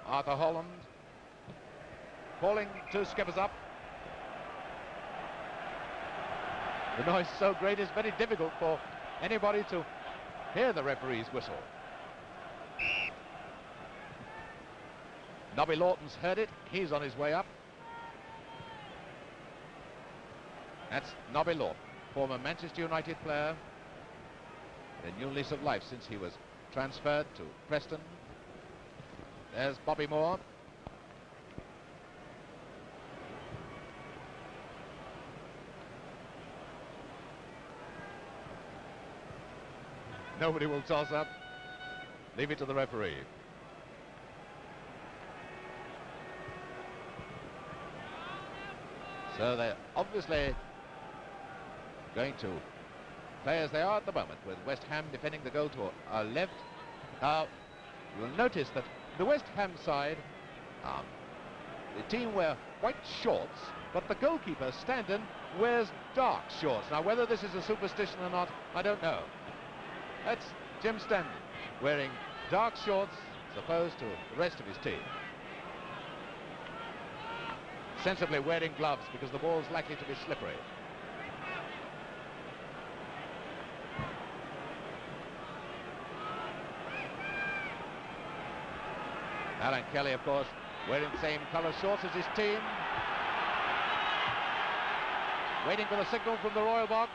Arthur Holland calling two skippers up. The noise is so great it's very difficult for anybody to hear the referee's whistle. Nobby Lawton's heard it. He's on his way up. That's Nobby Lawton, former Manchester United player. A new lease of life since he was transferred to Preston. There's Bobby Moore. Nobody will toss up. Leave it to the referee. So they're obviously going to play as they are at the moment, with West Ham defending the goal to our left. Now, you'll notice that the West Ham side, the team wear white shorts, but the goalkeeper, Standen, wears dark shorts. Now, whether this is a superstition or not, I don't know. That's Jim Standen, wearing dark shorts as opposed to the rest of his team. Sensibly wearing gloves because the ball's likely to be slippery. Alan Kelly, of course, wearing the same colour shorts as his team. Waiting for the signal from the Royal Box,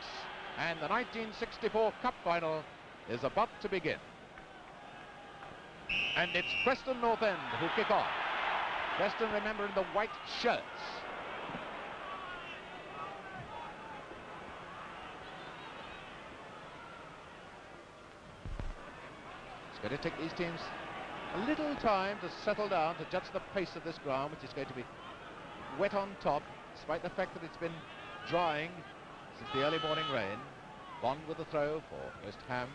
and the 1964 Cup Final is about to begin. And it's Preston North End who kick off. Preston, remember, in the white shirts. It's going to take these teams a little time to settle down, to judge the pace of this ground, which is going to be wet on top, despite the fact that it's been drying since the early morning rain. Bond with the throw for West Ham.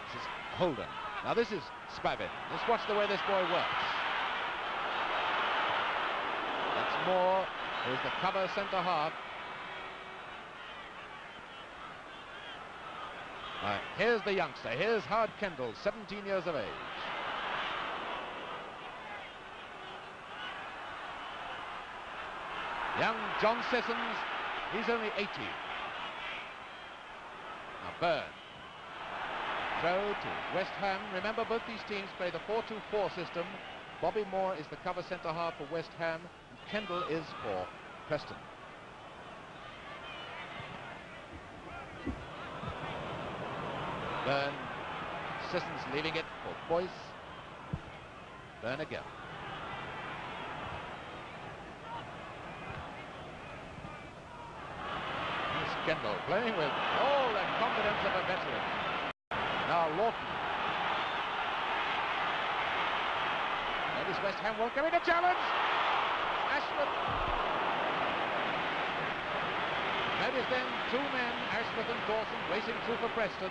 This is Holden. Now this is Spavin. Just watch the way this boy works. That's Moore, who's the cover centre-half. Here's the youngster. Here's Howard Kendall, 17 years of age. Young John Sissons, he's only 18. Now Byrne. Throw to West Ham. Remember, both these teams play the 4-2-4 system. Bobby Moore is the cover centre-half for West Ham, and Kendall is for Preston. Byrne, Sissons leaving it for Boyce. Byrne again. Here's Kendall playing with all the confidence of a veteran. Now Lawton. That is West Ham welcoming a challenge. Ashworth. That is then two men, Ashworth and Dawson, racing through for Preston.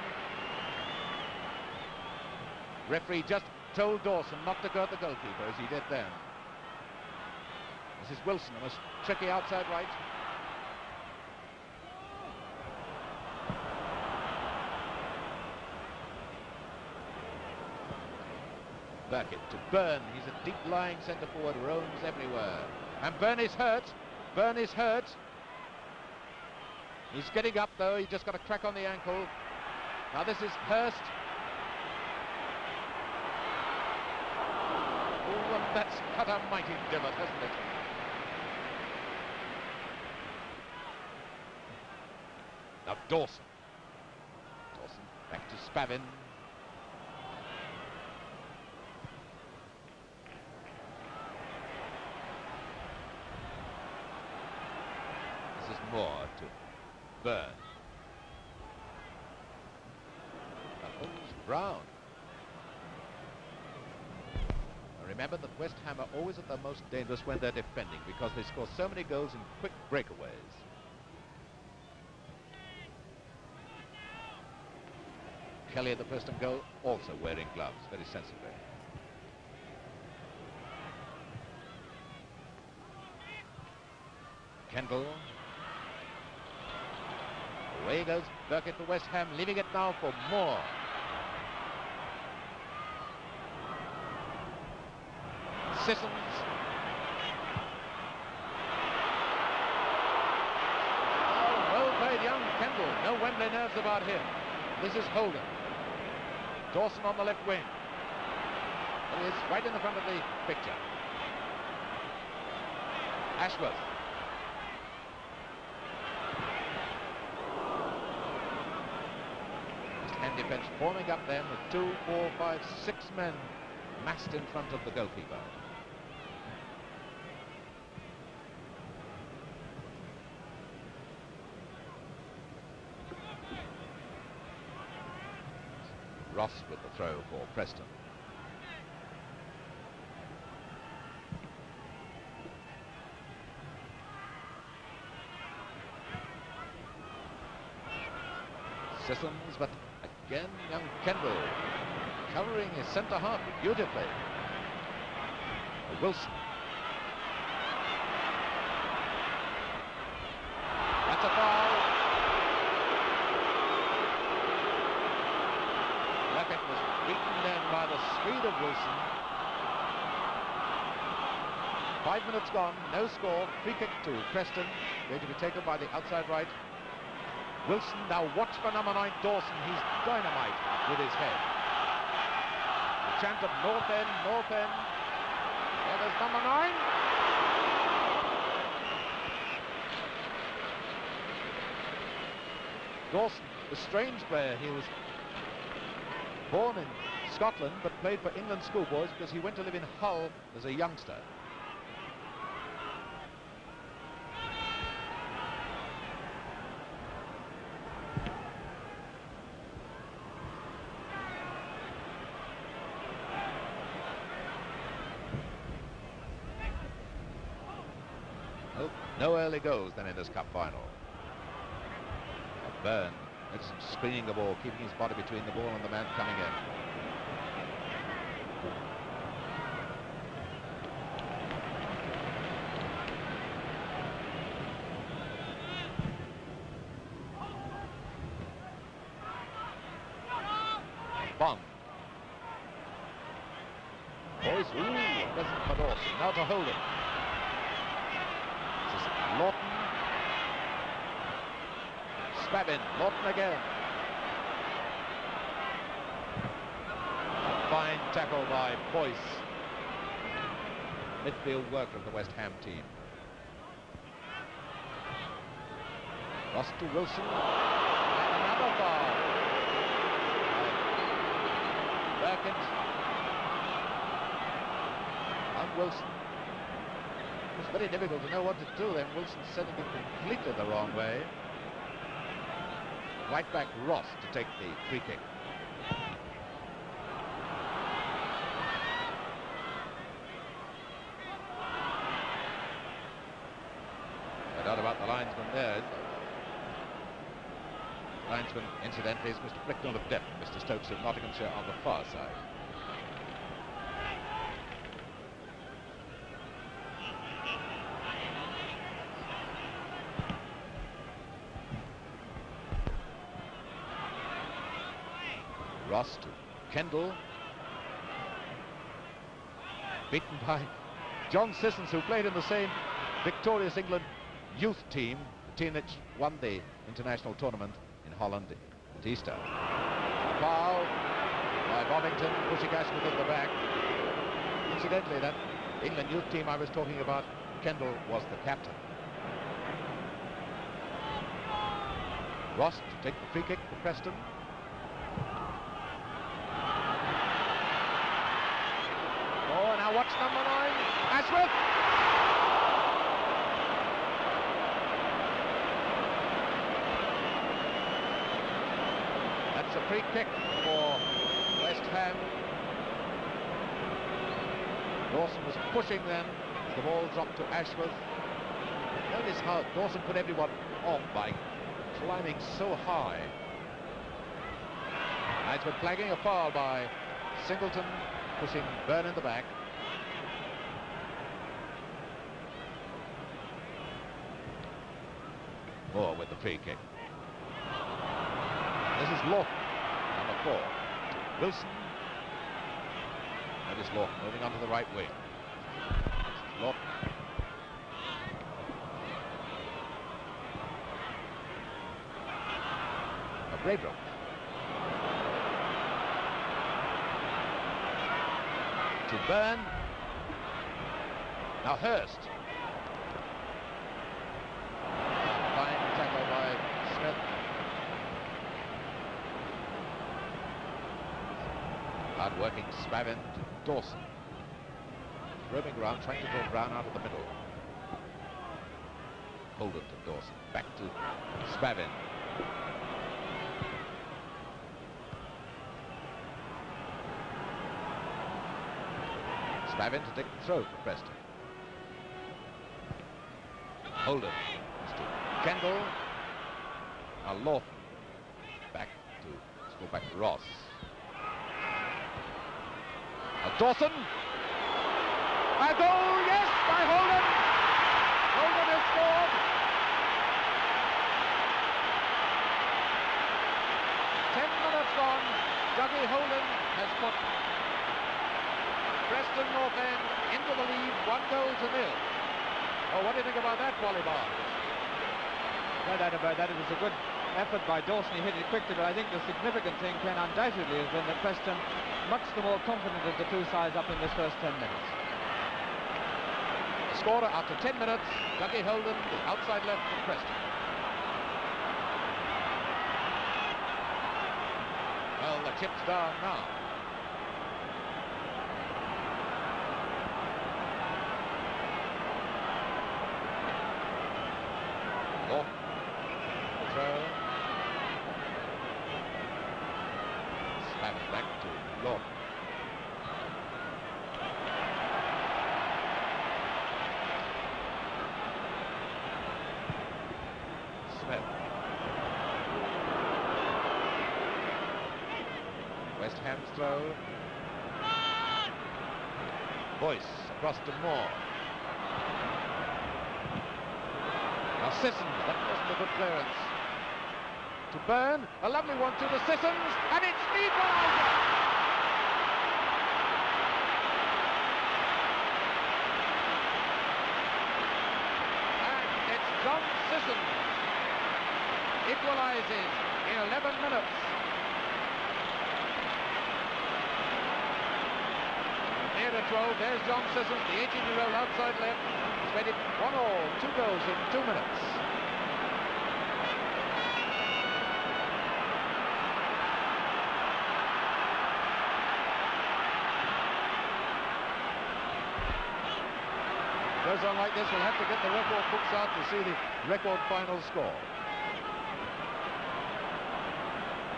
Referee just told Dawson not to go at the goalkeeper, as he did then. This is Wilson, a most tricky outside right. Burkitt to Byrne. He's a deep-lying centre-forward, roams everywhere. And Byrne is hurt. Byrne is hurt. He's getting up, though. He just got a crack on the ankle. Now this is Hurst. Oh, and that's cut a mighty divot, hasn't it? Now Dawson. Dawson back to Spavin. This is Moore to Byrne. That one's Brown. Remember that West Ham are always at their most dangerous when they're defending, because they score so many goals in quick breakaways. Kelly at the Preston goal, also wearing gloves, very sensibly. Kendall. Away goes Burkitt for West Ham, leaving it now for Moore. Sissons. Oh, well played, young Kendall. No Wembley nerves about him. This is Holden. Dawson on the left wing. He is right in the front of the picture. Ashworth. And defence forming up then with 2, 4, 5, 6 men massed in front of the goalkeeper. Ross with the throw for Preston. Sissons, but again young Kendall covering his centre half beautifully. Wilson. That's a foul. Racket was beaten then by the speed of Wilson. 5 minutes gone, no score. Free kick to Preston, going to be taken by the outside right. Wilson, now watch for number 9, Dawson. He's dynamite with his head. The chant of North End, North End. There goes number 9. Dawson, a strange player. He was born in Scotland but played for England schoolboys because he went to live in Hull as a youngster. No early goals then in this cup final. Byrne, notice him screening the ball, keeping his body between the ball and the man coming in. Bond. Boys, ooh, Preston for Dawson. Now to Holden. Lawton. Spavin. Lawton again. A fine tackle by Boyce. Midfield work of the West Ham team. Ross to Wilson. And another foul. Burkett. And Wilson. It's very difficult to know what to do then. Wilson sending it completely the wrong way. Right back Ross to take the free kick. No doubt about the linesman there. Linesman, incidentally, is Mr. Flicknell of Devon, Mr. Stokes of Nottinghamshire on the far side. Ross to Kendall. Beaten by John Sissons, who played in the same victorious England youth team, the team that won the international tournament in Holland at Easter. Foul by Bovington, pushing Ashworth at the back. Incidentally, that England youth team I was talking about, Kendall was the captain. Ross to take the free kick for Preston. Now watch number 9, Ashworth. That's a free kick for West Ham. Dawson was pushing then. The ball dropped to Ashworth. Notice how Dawson put everyone off by climbing so high. Knights were flagging a foul by Singleton, pushing Byrne in the back. Moore with the free kick. This is Lawton, number 4. Wilson. That is Lawton moving onto the right wing. Lawton. Braybrook. To Byrne. Now Hurst. Fine tackle by Smith. Hard-working Spavin to Dawson. Roving around, trying to draw Brown out of the middle. Holden to Dawson. Back to Spavin. Spavin to take the throw for Preston. Holden to Kendall. Now Lawton. Back to fullback Ross. Now Dawson. A goal, yes, by Holden. Holden has scored. 10 minutes gone. Dougie Holden has put Preston North End into the lead, 1-0. Oh, what do you think about that, Wally Barnes? No doubt about that. It was a good effort by Dawson. He hit it quickly, but I think the significant thing, Ken, undoubtedly has been that Preston much the more confident of the two sides up in this first 10 minutes. The scorer after 10 minutes, Dougie Holden, the outside left for Preston. Well, the chip's down now. Lawton, the throw. Spavin back to Lawton. Smith. West Ham's throw. Boyce across to Moore. Now Sissons, that wasn't a good clearance. To Byrne, a lovely one to the Sissons, and it's equaliser! And it's John Sissons equalises in 11 minutes. Near to 12, there's John Sissons, the 18-year-old outside left. He's made it 1-1, 2 goals in 2 minutes. Goes on like this, we'll have to get the record books out to see the record final score.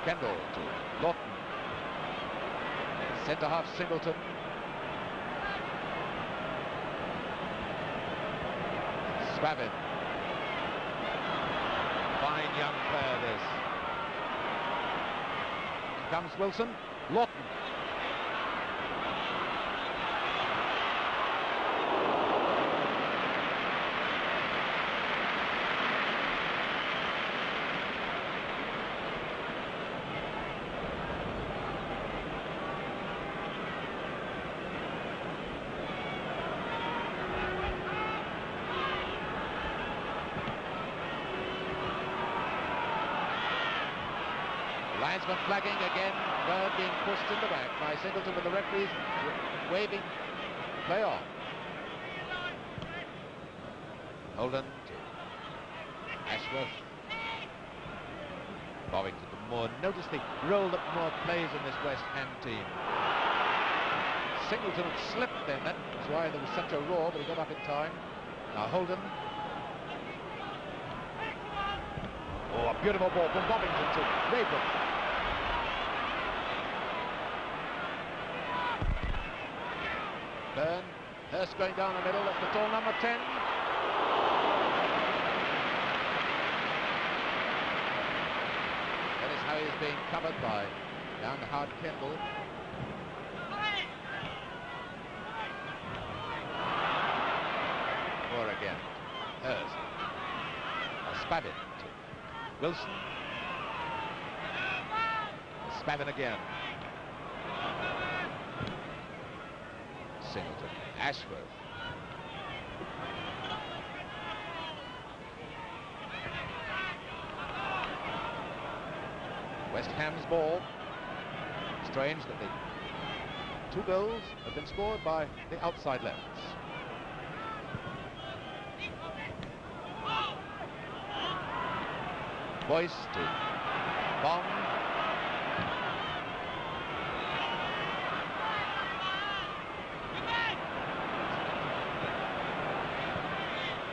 Kendall to Lawton. Centre half Singleton. Spavin. Fine young player this. Here comes Wilson. Lawton. Linesman flagging again, Bird being pushed in the back by Singleton with the referees waving play on. Holden to Ashworth. Bobbing to the Moore. Notice the role that Moore plays in this West Ham team. Singleton had slipped then, that's why there was such a roar, but he got up in time. Now Holden. Oh, a beautiful ball from Bobbington to Braybrook. Byrne, Hurst going down the middle, that's the tall number 10. That is how he's being covered by down to Howard Kendall. Or again, Hurst. Spavin to Wilson. Spavin again. Singleton, Ashworth. West Ham's ball. Strange that the 2 goals have been scored by the outside lefts. Boyce to Bond.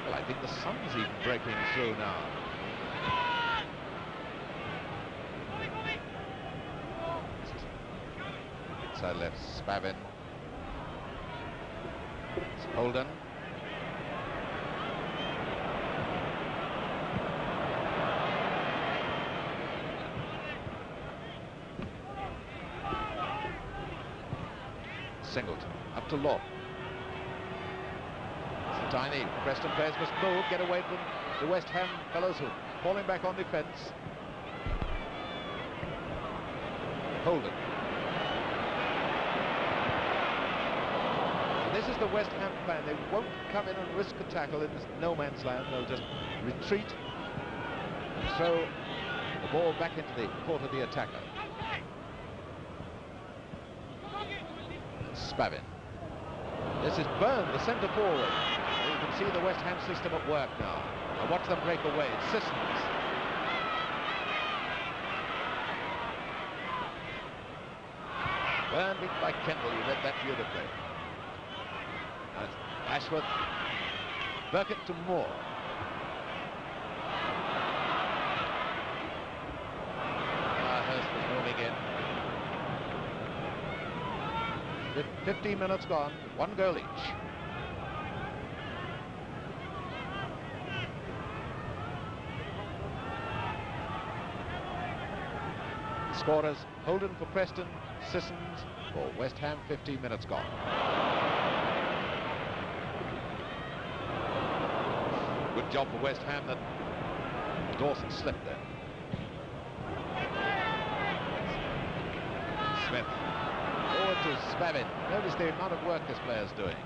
Well, I think the sun's even breaking through now. Inside left, Spavin. It's Holden. Singleton up to Lawton. It's tiny. Preston players must move, get away from the West Ham fellows who are falling back on defence. Holden. This is the West Ham plan. They won't come in and risk a tackle in this no man's land. They'll just retreat and throw the ball back into the court of the attacker. Spavin. This is Byrne, the centre forward. You can see the West Ham system at work now. And watch them break away. It's Sissons. Byrne beaten by Kendall. You read that beautifully. Ashworth. Burkett to Moore. Hurst was moving in. 15 minutes gone, 1 goal each. Scorers: Holden for Preston, Sissons for West Ham. 15 minutes gone. Good job for West Ham that Dawson slipped there. Smith. Forward to Spavin. Notice the amount of work this player's doing.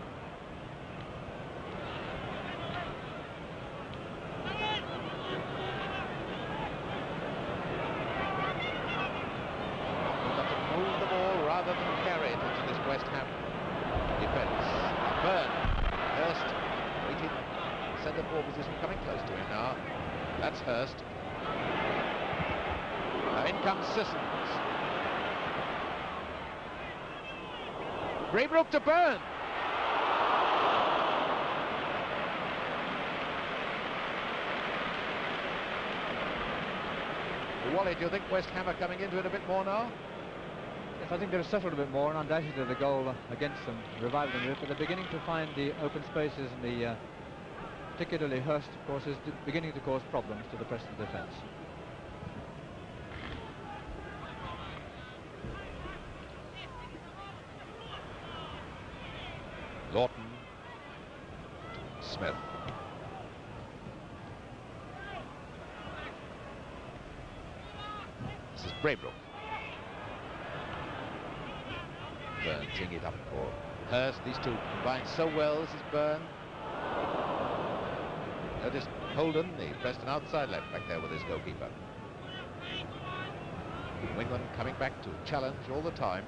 We've got to move the ball rather than carry it into this West Ham defence. Byrne. Hurst waiting. Centre forward position, coming close to him now. That's Hurst. Now in comes Sissons. Braybrook to Byrne. Wally, do you think West Ham are coming into it a bit more now? Yes, I think they've settled a bit more, and undoubtedly the goal against them revived them a bit, but they're beginning to find the open spaces, and the particularly Hurst, of course, is beginning to cause problems to the Preston defence. Lawton. Smith. This is Braybrook. Byrne teeing it up for Hurst. These two combine so well. This is Byrne. Notice Holden, the Preston outside left back there with his goalkeeper. Wingman coming back to challenge all the time.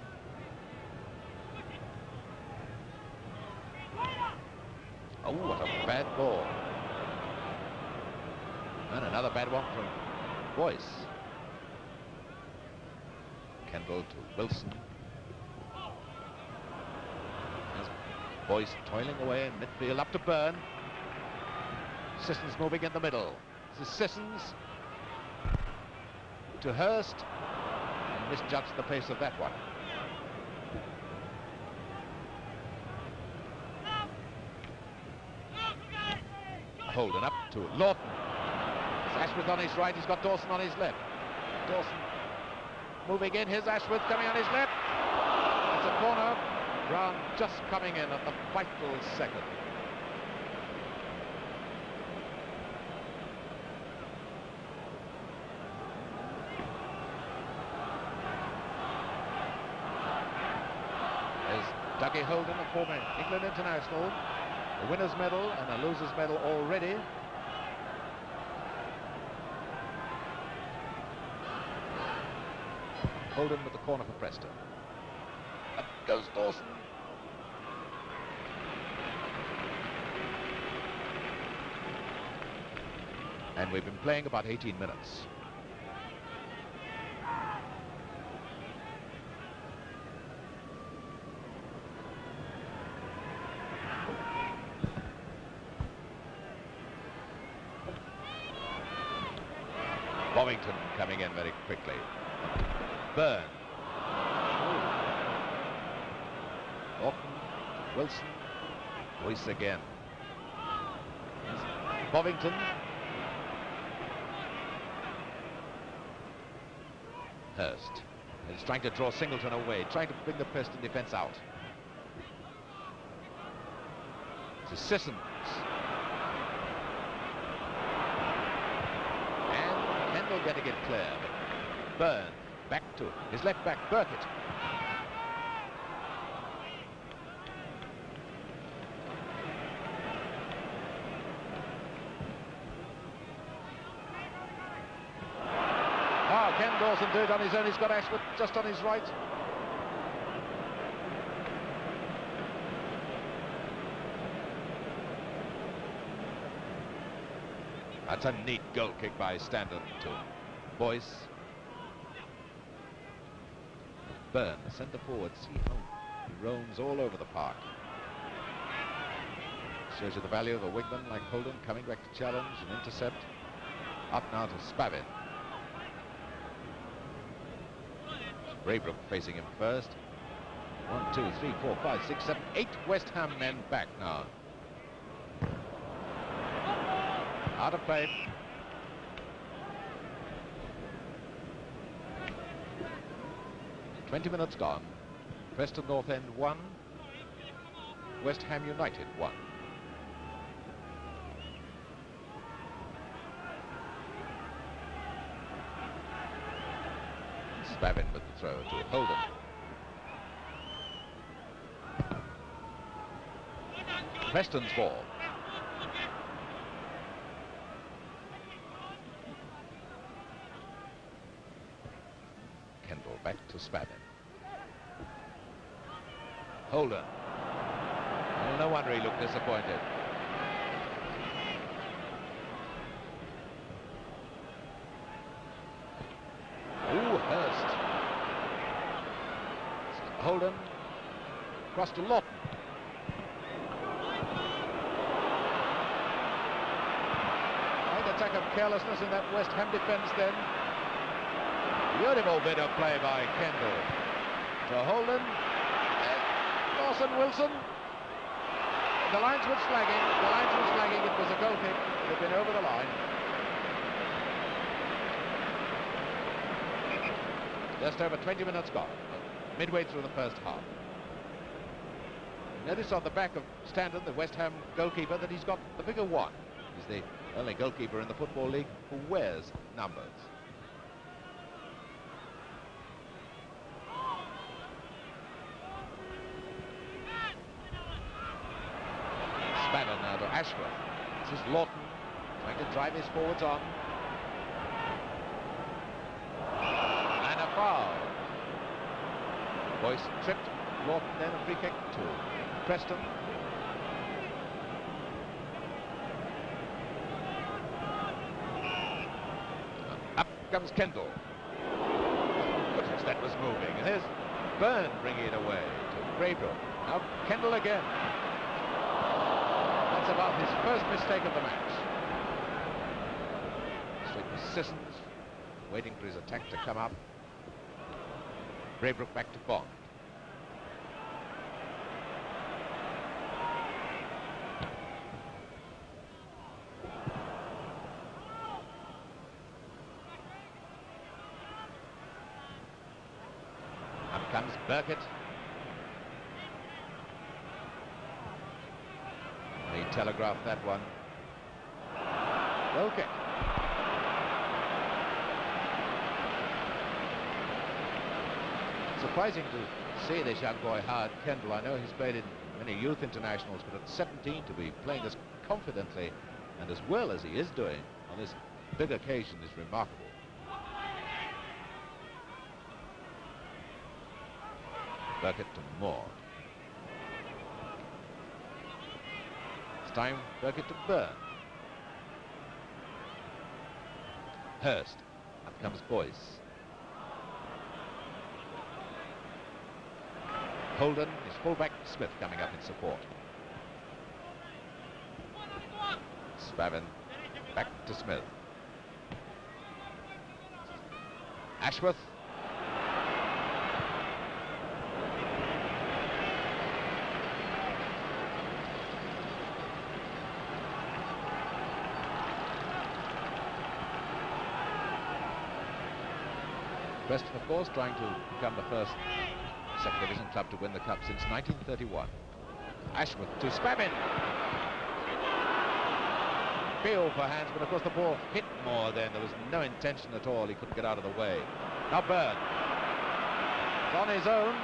Oh, what a bad ball. And another bad one from Boyce. Kendall to Wilson. There's Boyce toiling away in midfield, up to Byrne. Sissons moving in the middle. This is Sissons to Hurst. And misjudged the pace of that one. Holden up to Lawton. It's Ashworth on his right, he's got Dawson on his left. Dawson moving in, here's Ashworth coming on his left. It's a corner. Brown just coming in at the vital second. There's Dougie Holden, a former England international. A winner's medal and a loser's medal already. Holden with the corner for Preston. Up goes Dawson. And we've been playing about 18 minutes. Bovington coming in very quickly. Byrne. Orton, Wilson, Boyce again. Bovington. Hurst is trying to draw Singleton away, trying to bring the Preston defence out. To Sissons. And Kendall getting it clear. Byrne back to his left back, Burkett. Ken Dawson did it on his own. He's got Ashford just on his right. That's a neat goal kick by Standon to Boyce. Byrne, the centre forward. See how he roams all over the park. Shows you the value of a wingman like Holden coming back to challenge and intercept. Up now to Spavin. Braybrook facing him first. 1, 2, 3, 4, 5, 6, 7, 8 West Ham men back now. Out of play. "20 minutes gone. Preston North End 1. West Ham United 1. Spavin with the throw to Holden. Preston's ball. Kendall back to Spavin. Holden. Well, no wonder he looked disappointed. Hurst. Holden across to Lawton. Right attack of carelessness in that West Ham defence then. Beautiful bit of play by Kendall. To Holden. Dawson, Wilson. The linesman's flagging. The linesman's flagging. It was a goal kick. It had been over the line. Just over 20 minutes gone, midway through the first half. Notice on the back of Standon, the West Ham goalkeeper, that he's got the bigger 1. He's the only goalkeeper in the Football League who wears numbers. Spavin now to Ashworth. This is Lawton trying to drive his forwards on. Foul. Boyce tripped. Lawton then a free kick to Preston. Up comes Kendall. Goodness, that was moving. And here's Byrne bringing it away to Braybrook. Now Kendall again. That's about his first mistake of the match. Straight to Sissons, waiting for his attack to come up. Braybrook back to Bond. Up comes Burkett. He telegraphed that one. Goal kick. Surprising to see this young boy, Howard Kendall. I know he's played in many youth internationals, but at 17 to be playing as confidently and as well as he is doing on this big occasion is remarkable. Burkett to Moore. It's time Burkett to Byrne. Hurst. Up comes Boyce. Holden, his fullback Smith coming up in support. Spavin back to Smith. Ashworth. Preston, of course, trying to become the first second division club to win the cup since 1931. Ashworth to Spavin. Feel for hands, but of course the ball hit Moore then. There was no intention at all. He couldn't get out of the way. Now Byrne. It's on his own.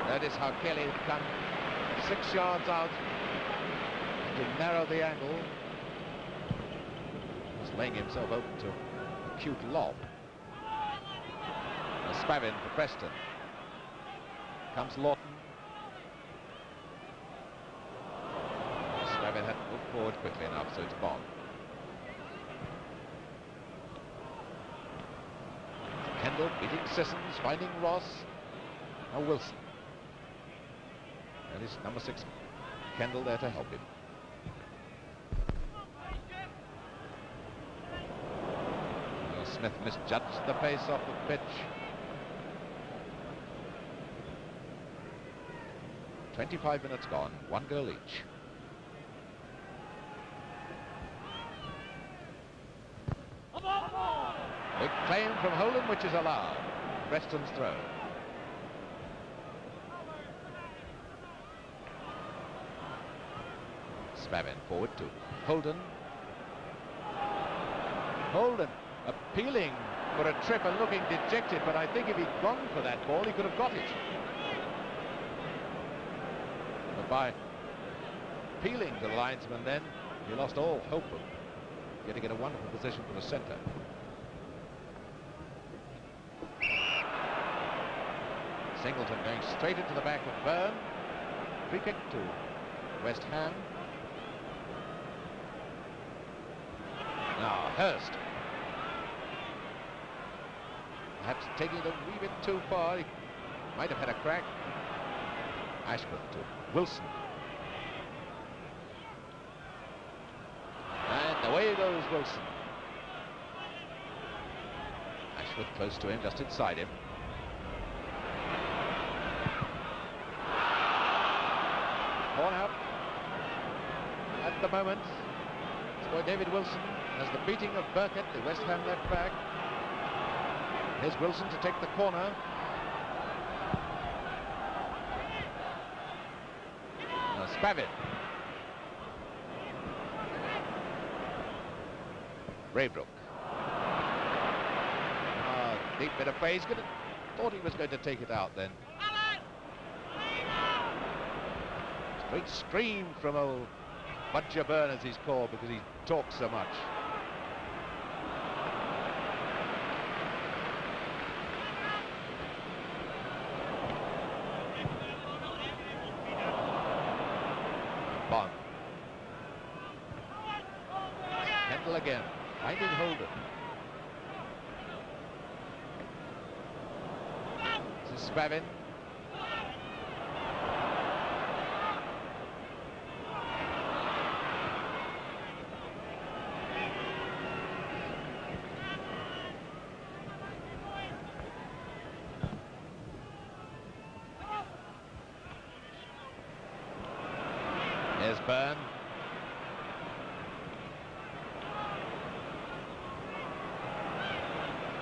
Notice how Kelly had come 6 yards out to narrow the angle. He's laying himself open to acute lob. Now Spavin for Preston. Comes Lawton. Spavin had to move forward quickly enough, so it's Bond. Kendall beating Sissons, finding Ross. Now Wilson. And his number 6, Kendall, there to help him. Smith misjudged the pace off the pitch. 25 minutes gone, 1 goal each. Big claim from Holden, which is allowed. Preston's throw. Spavin forward to Holden. Holden appealing for a trip and looking dejected, but I think if he'd gone for that ball, he could have got it. But by appealing to the linesman then, he lost all hope of getting in a wonderful position for the centre. Singleton going straight into the back of Byrne. Free kick to West Ham. Now Hurst. Perhaps taking it a wee bit too far. He might have had a crack. Ashworth to Wilson. And away goes Wilson. Ashworth close to him, just inside him. Corner. At the moment, it's for David Wilson as the beating of Burkett, the West Ham left back. Here's Wilson to take the corner. Now Spavin. Braybrook. Deep bit of play. He's thought he was going to take it out then. Great scream from old Butcher Byrne, as he's called, because he talks so much. Bond. Kendall again, finding Holden. This is Spavin. There's Byrne.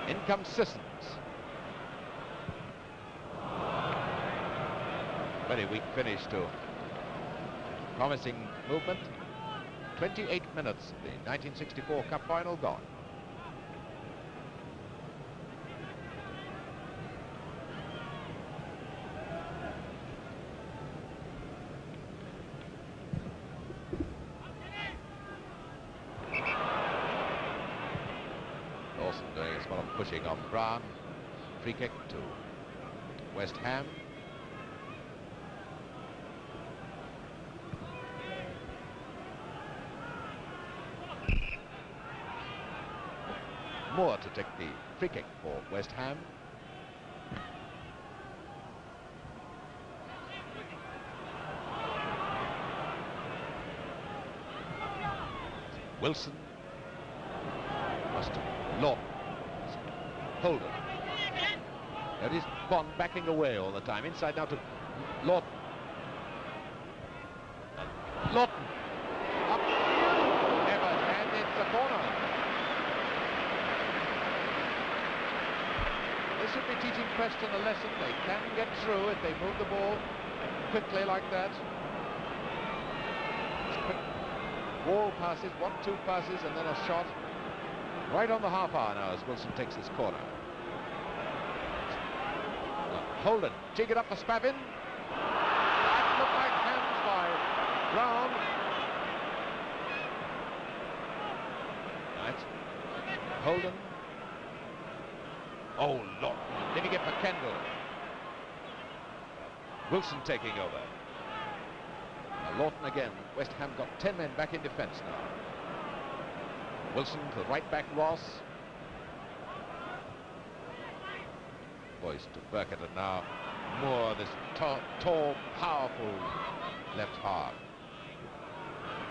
In comes Sissons. Very weak finish to promising movement. 28 minutes, the 1964 Cup final gone. pushing on Brown. Free kick to West Ham. Moore to take the free kick for West Ham. Wilson. Lawton. Holden. That is Bond backing away all the time. Inside now to Lawton. Lawton. Up. Never. And it's a corner. This should be teaching Preston a lesson. They can get through if they move the ball quickly like that. Quick wall passes, 1-2 passes, and then a shot. Right on the half hour now as Wilson takes this corner. Holden, jig it up for Spavin. That looked like hands by Brown. Right. Holden. Oh, Lord. Leaving it for Kendall. Wilson taking over. Now Lawton again. West Ham got 10 men back in defence now. Wilson to the right back, Ross. Boyce to Burkett, and now Moore, this tall, powerful left half.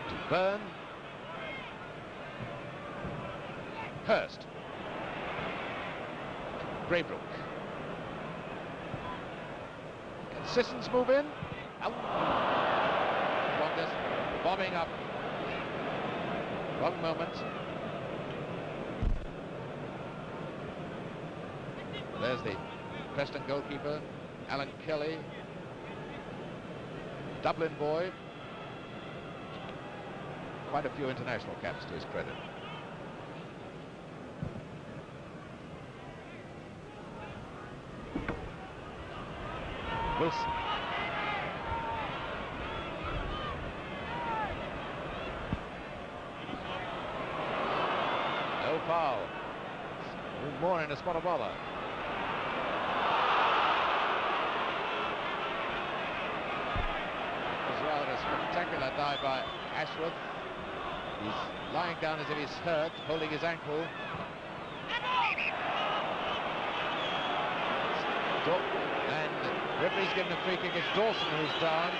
To Byrne. Hurst. Braybrook. Can Sissons move in? Wonders bombing up. Wrong moment. There's the Preston goalkeeper, Alan Kelly. Dublin boy. Quite a few international caps to his credit. Wilson. No foul. More in a spot of bother. It was rather a spectacular dive by Ashworth. He's lying down as if he's hurt, holding his ankle. And the referee's given a free kick. It's Dawson who's down.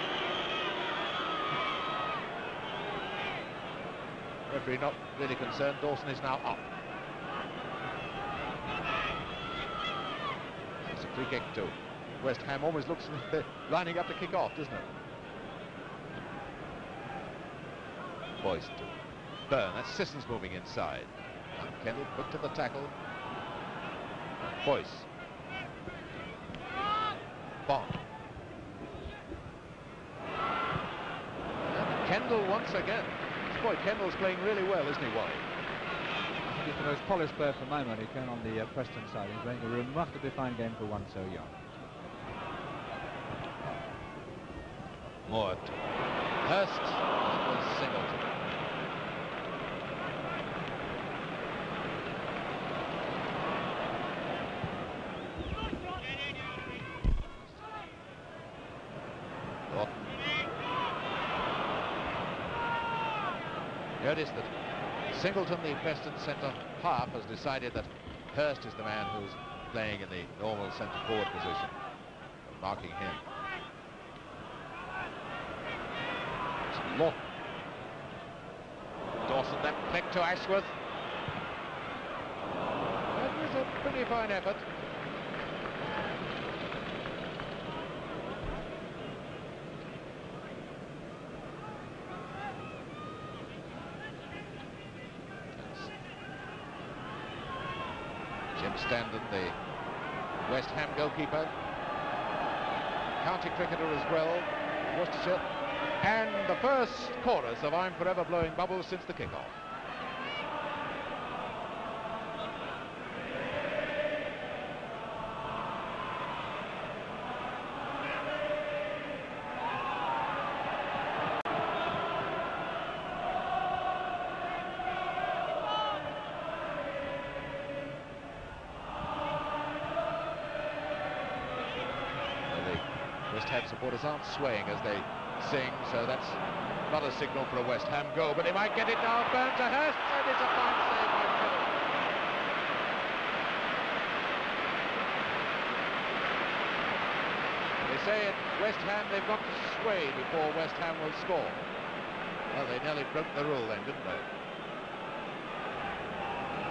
Referee not really concerned. Dawson is now up. It's a free kick to West Ham. Almost looks like they're lining up to kick off, doesn't it? Boyce to Byrne. That's Sissons moving inside. Kendall put to the tackle. Boyce. Bond. And Kendall once again. Boy, Kendall's playing really well, isn't he, Wally? I think he's the most polished player for my money, Ken, on the Preston side. He's playing a remarkably fine game for one so young. Moore to Hurst. That was Singleton. Notice that Singleton, the Preston centre half, has decided that Hurst is the man who's playing in the normal centre forward position, marking him. It's Lawton. Dawson, that flick to Ashworth. That was a pretty fine effort. Standen, the West Ham goalkeeper, county cricketer as well, Worcestershire, and the first chorus of I'm Forever Blowing Bubbles since the kickoff. West Ham supporters aren't swaying as they sing, so that's not a signal for a West Ham goal, but they might get it now. Burn to Hurst, and it's a fine save by Kelly. They say at West Ham they've got to sway before West Ham will score. Well, they nearly broke the rule then, didn't they?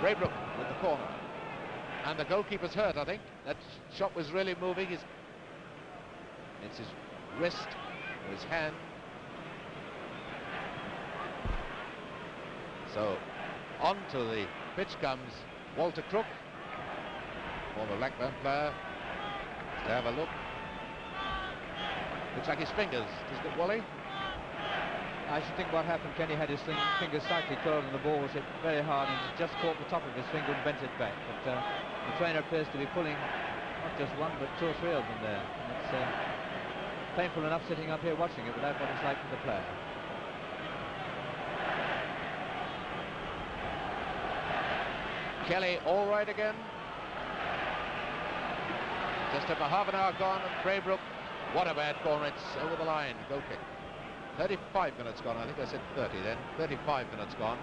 Braybrook with the corner. And the goalkeeper's hurt, I think. That shot was really moving. It's his wrist or his hand. So, on to the pitch comes Walter Crook, former Blackburn player. To have a look. Looks like his fingers, doesn't it, Wally? I should think what happened, Kenny had his fingers slightly curled and the ball was hit very hard and just caught the top of his finger and bent it back. But the trainer appears to be pulling not just one but two or three of them there. And it's painful enough sitting up here watching it, but that's what it's like for the player. Kelly all right again. Just over half an hour gone and Braybrook, what a bad corner, it's over the line, goal kick. 35 minutes gone, I think I said 30 then. 35 minutes gone.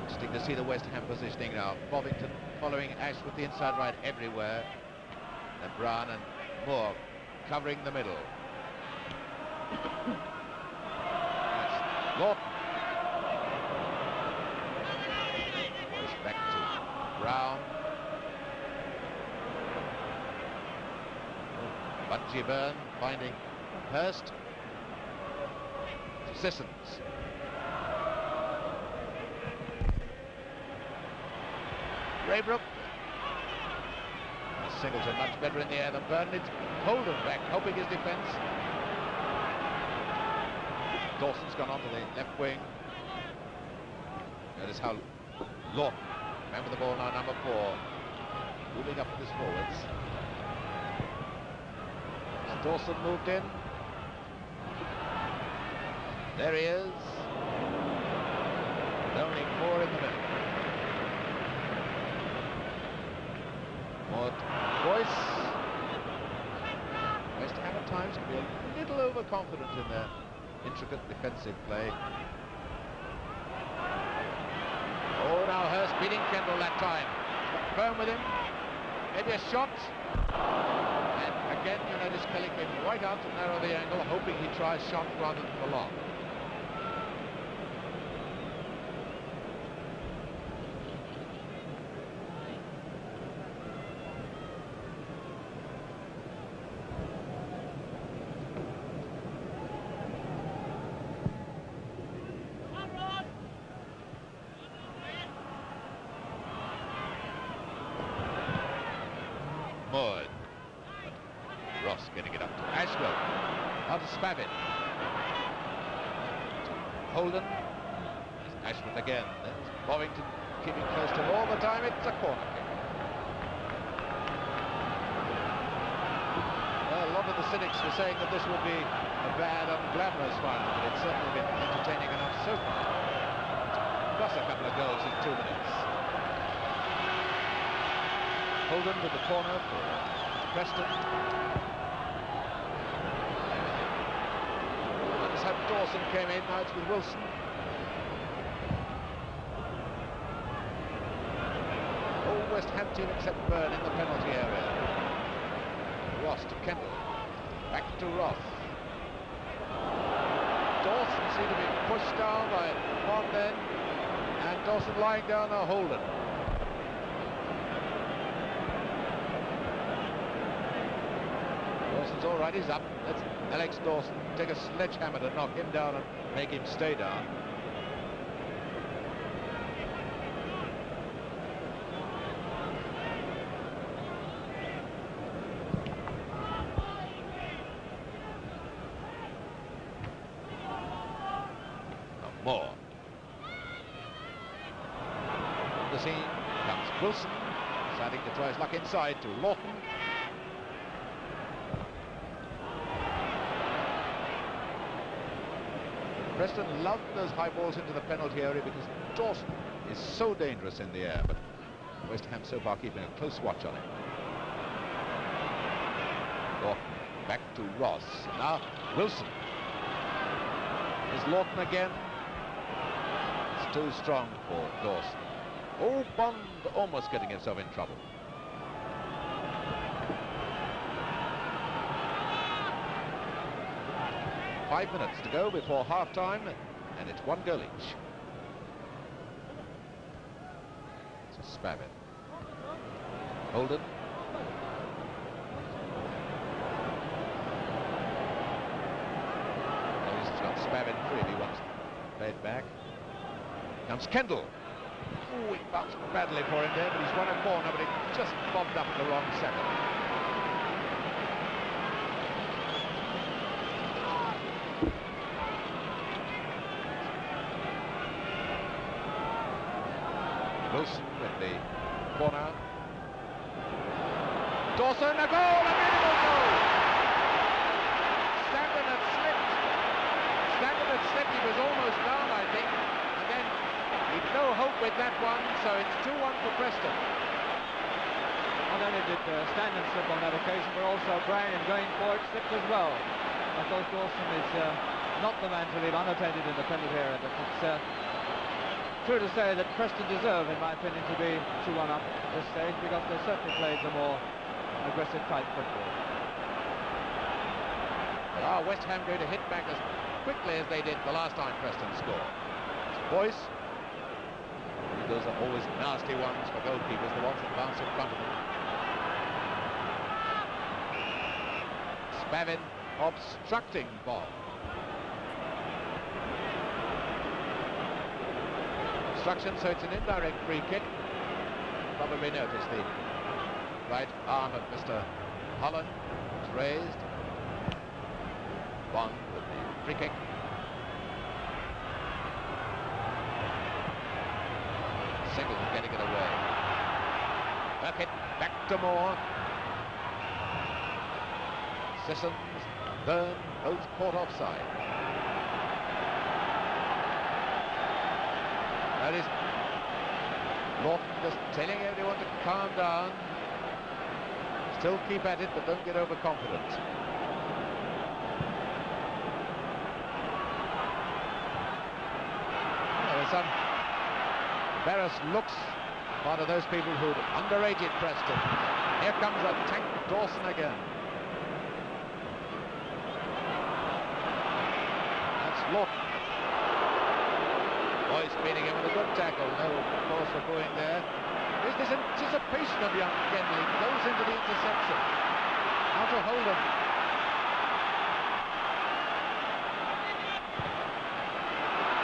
Interesting to see the West Ham positioning now. Bovington following Ash with the inside right everywhere. And Brown and Moore covering the middle. That's Lawton. Back to Brown. Bungie Byrne finding Hurst. To Sissons. Braybrook. Singleton much better in the air than Byrne. It's Holden back, helping his defence. Dawson's gone on to the left wing. Notice how Lawton, remember the ball now, number 4, moving up with his forwards. And Dawson moved in. There he is. And only 4 in the middle. More voice. West Ham at times can be a little overconfident in their intricate defensive play. Oh, now Hurst beating Kendall that time. Firm with him. Maybe a shot. And again, you notice Kelly came right out to narrow the angle, hoping he'd try a shot rather than for long. Moore. But Ross getting it up to Ashwell. Now to Spavin. Holden. There's Ashworth again. There's Bovington keeping close to him all the time. It's a corner kick. Well, a lot of the cynics were saying that this would be a bad, unglamorous final, but it's certainly been entertaining enough so far. Plus a couple of goals in 2 minutes. Holden with the corner for Preston. That's how Dawson came in, now it's with Wilson. All West Ham team except Byrne in the penalty area. Ross to Kendall. Back to Ross. Dawson seemed to be pushed down by one then. And Dawson lying down now, Holden. Dawson's all right, he's up. Let's Alex Dawson take a sledgehammer to knock him down and make him stay down. Now Moore. On the scene comes Wilson, deciding to try his luck inside to Lawton. Preston love those high balls into the penalty area because Dawson is so dangerous in the air, but West Ham so far keeping a close watch on him. Lawton back to Ross. Now Wilson. Is Lawton again? It's too strong for Dawson. Oh, Bond almost getting himself in trouble. Five minutes to go before half-time, and it's 1 goal each. So Spavin. Holden. Oh, he's got Spavin free if he wants to play it back. Comes Kendall. Oh, he bounced badly for him there, but he's won a corner, but it just bobbed up at the wrong second. Wilson with the corner. Dawson, a goal, a beautiful goal! Stanton had slipped. Stanton had slipped, he was almost down, I think. And then he'd no hope with that one, so it's 2-1 for Preston. Not only did Stanton slip on that occasion, but also Bryan going forward slipped as well. Of course, Dawson is not the man to leave unattended in the penalty area, but it's true to say that Preston deserve, in my opinion, to be 2-1 up at this stage, because they certainly played the more aggressive type football. Are West Ham going to hit back as quickly as they did the last time Preston scored? It's Boyce. Those are always nasty ones for goalkeepers, the ones that bounce in front of them. Spavin obstructing ball. Obstruction, so it's an indirect free kick. Probably noticed the right arm of Mr. Holland was raised. Bond with the free kick. Singleton getting it away. Burkett back to Moore. Sissons, Byrne, both caught offside. That is Lawton just telling everyone to calm down. Still keep at it, but don't get overconfident. There's some Barras looks one of those people who'd underrated Preston. Here comes a tank Dawson again. That's Lawton. Boyce beating him with a good tackle. No cause for booing there. There's this anticipation of young Kenley. Goes into the interception. Now to Holden.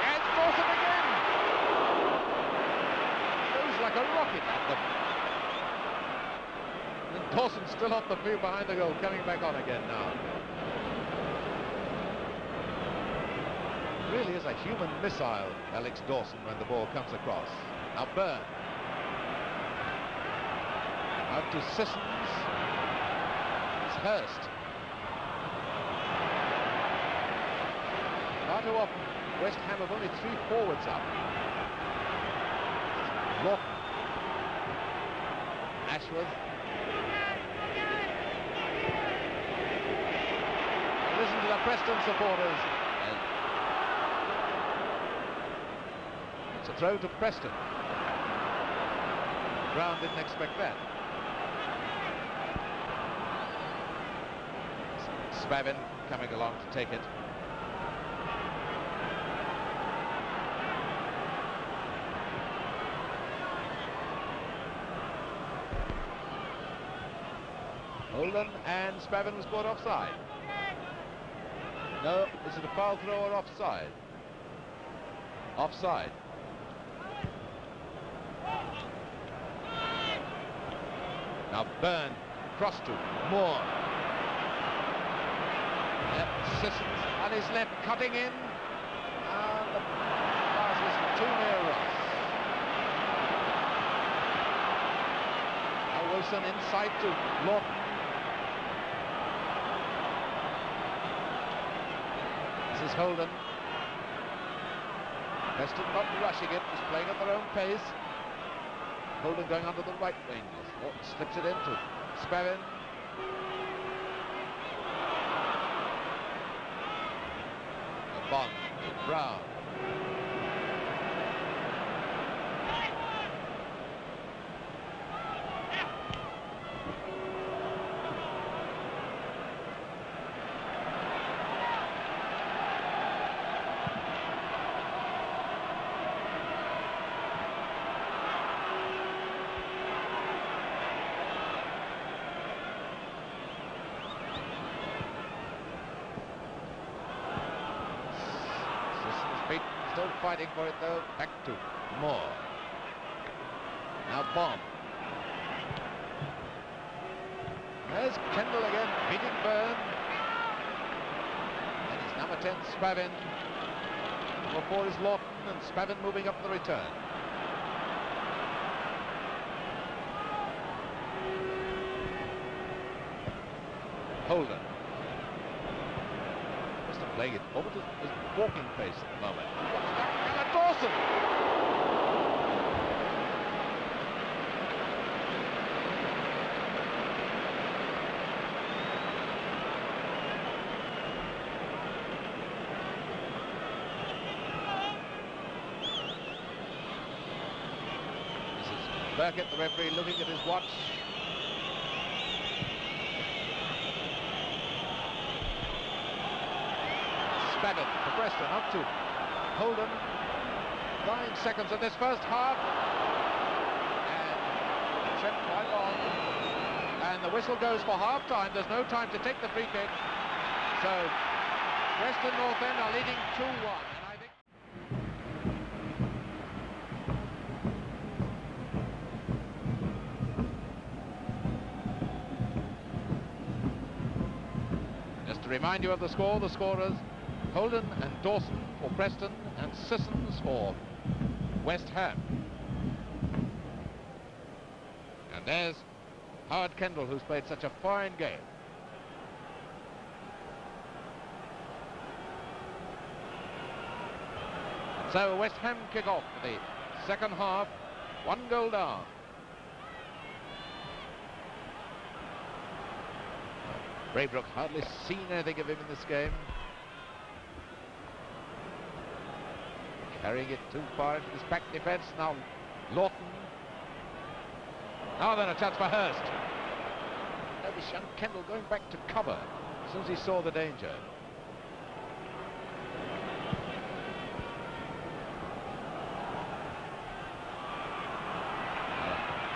And Dawson again. Goes like a rocket at them. And Dawson still off the field behind the goal, coming back on again now. Really is a human missile, Alex Dawson, when the ball comes across. Now Byrne. Out to Sissons. It's Hurst. Far too often, West Ham have only 3 forwards up. Lawton. Ashworth. Listen to the Preston supporters. It's a throw to Preston. Brown didn't expect that. Spavin coming along to take it. Holden, and Spavin was caught offside. No, is it a foul throw or offside? Offside. Now Byrne, cross to Moore. Sissons on his left, cutting in. And the pass was too near Ross. Now Wilson inside to Lawton. This is Holden. Preston not rushing it, just playing at their own pace. Holden going onto the right wing. Norton slips it into Spavin. Bond to Brown. Still fighting for it though. Back to Moore. Now Bomb. There's Kendall again, beating Byrne. And it's number 10, Spavin. Number 4 is Lawton, and Spavin moving up the return. Holden. Playing it over to his walking pace at the moment. And Dawson! This is Burkett, the referee, looking at his watch. Spavin for Preston, up to Holden. 9 seconds of this first half. And checked quite long. And the whistle goes for half-time. There's no time to take the free kick. So Preston North End are leading 2-1. And I think just to remind you of the score, the scorers: Holden and Dawson for Preston, and Sissons for West Ham. And there's Howard Kendall, who's played such a fine game. And so West Ham kick off for the second half, 1 goal down. Braybrook hardly seen anything of him in this game. Carrying it too far into this back defence. Now Lawton. Now then a chance for Hurst. Notice young Kendall going back to cover as soon as he saw the danger.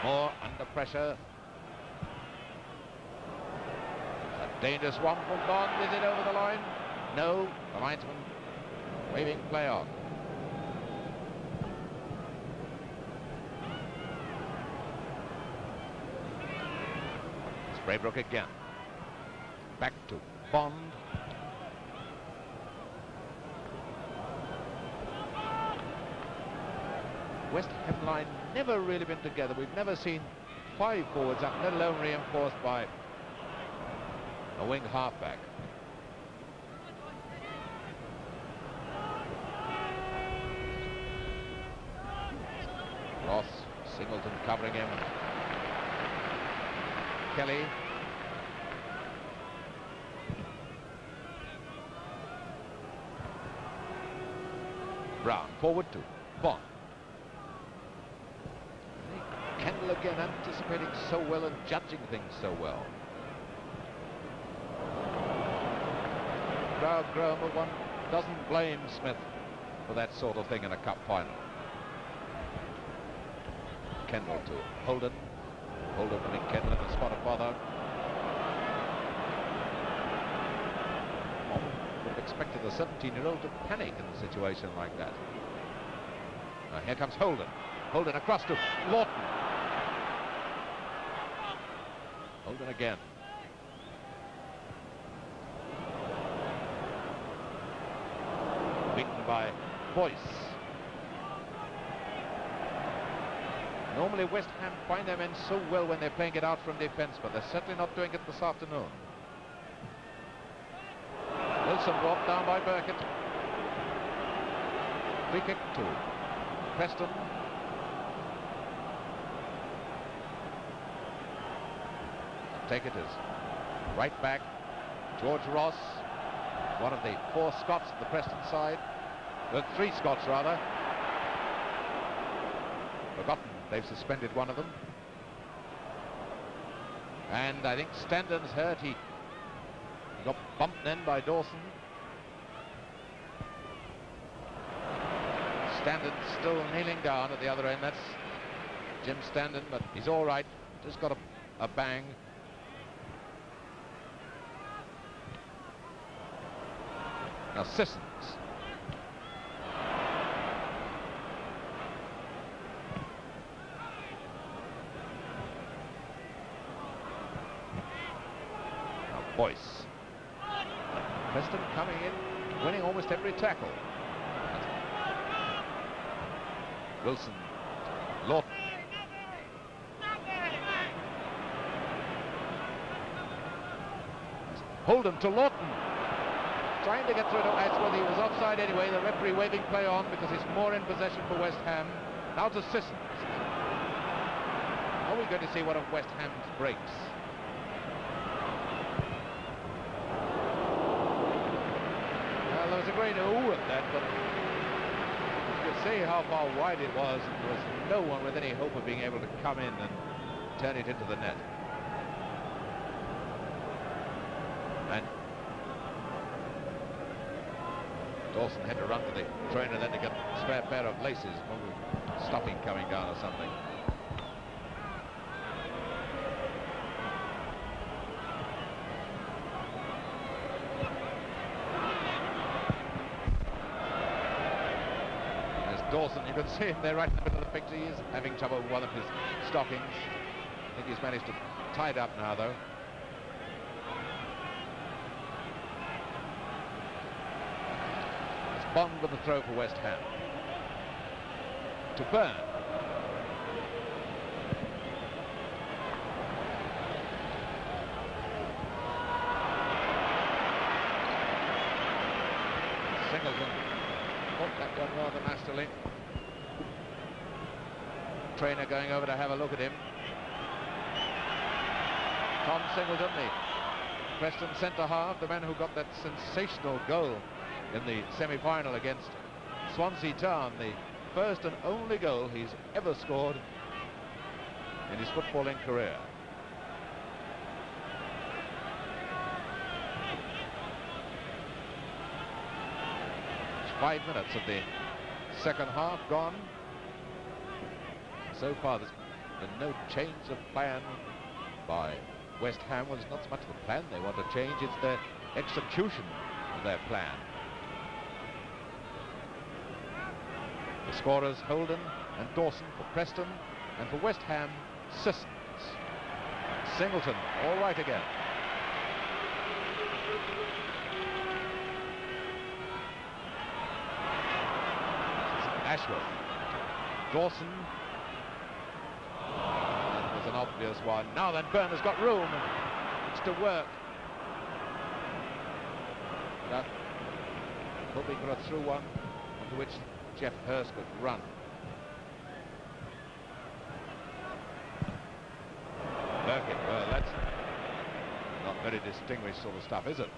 More under pressure. A dangerous one from Bond. Is it over the line? No. The linesman waving play on. Braybrook again. Back to Bond. West Ham line never really been together. We've never seen 5 forwards up, let alone reinforced by a wing halfback. Ross, Singleton covering him. Kelly. Brown forward to Bond. Kendall again anticipating so well and judging things so well. Crowd groan, but one doesn't blame Smith for that sort of thing in a cup final. Kendall to Holden. Holden putting Kendall in the spot of bother. Would have expected a 17-year-old to panic in a situation like that. Now here comes Holden. Holden across to Lawton. Holden again. Beaten by Boyce. Normally West Ham find their men so well when they're playing it out from defence, but they're certainly not doing it this afternoon. Wilson brought down by Burkett. Free kick to Preston. Take it as right back. George Ross, one of the 4 Scots of the Preston side. 3 Scots rather. Forgotten they've suspended one of them. And I think Standon's hurt. He got bumped then by Dawson. Standon still kneeling down at the other end. That's Jim Standon, but he's all right. Just got a bang. Now Sissons. Now Boyce. Preston coming in, winning almost every tackle. Wilson. Lawton. Holden to Lawton. Trying to get through to Edgeworth. He was offside anyway. The referee waving play on because he's more in possession for West Ham. Now to Sissons. Are we going to see one of West Ham's breaks? Well, there was a great ooh at that, but you could see how far wide it was, and there was no one with any hope of being able to come in and turn it into the net. And Dawson had to run to the trainer then to get a spare pair of laces, probably stuffing coming down or something. There's Dawson, you can see him there right in the middle of the picture. He is having trouble with one of his stockings. I think he's managed to tie it up now though. Bond with the throw for West Ham. To Byrne. Singleton caught that one rather nastily. Trainer going over to have a look at him. Tom Singleton, the Preston centre-half, the man who got that sensational goal in the semi-final against Swansea Town, the first and only goal he's ever scored in his footballing career. It's 5 minutes of the second half gone. So far there's been no change of plan by West Ham. Well, it's not so much the plan they want to change, it's their execution of their plan. The scorers Holden and Dawson for Preston, and for West Ham, Sissons. Singleton, all right again. Ashworth. Dawson. That was an obvious one. Now then, Byrne has got room. It's to work. But hoping for a through one, onto which Jeff Hurst could run. Burkitt, well, that's not very distinguished sort of stuff, is it?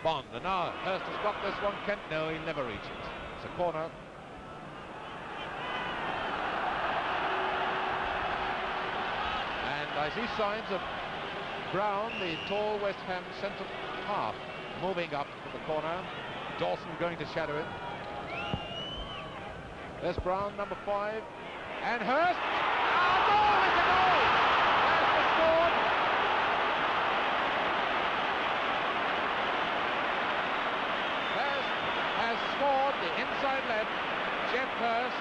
Bond, and now Hurst has got this one. Kent, no, he'll never reach it. It's a corner. And I see signs of Brown, the tall West Ham centre half, moving up to the corner. Dawson going to shadow it. There's Brown, number 5, and Hurst. Ah, goal! It's a goal! Hurst has scored. Hurst has scored the inside left. Jeff Hurst,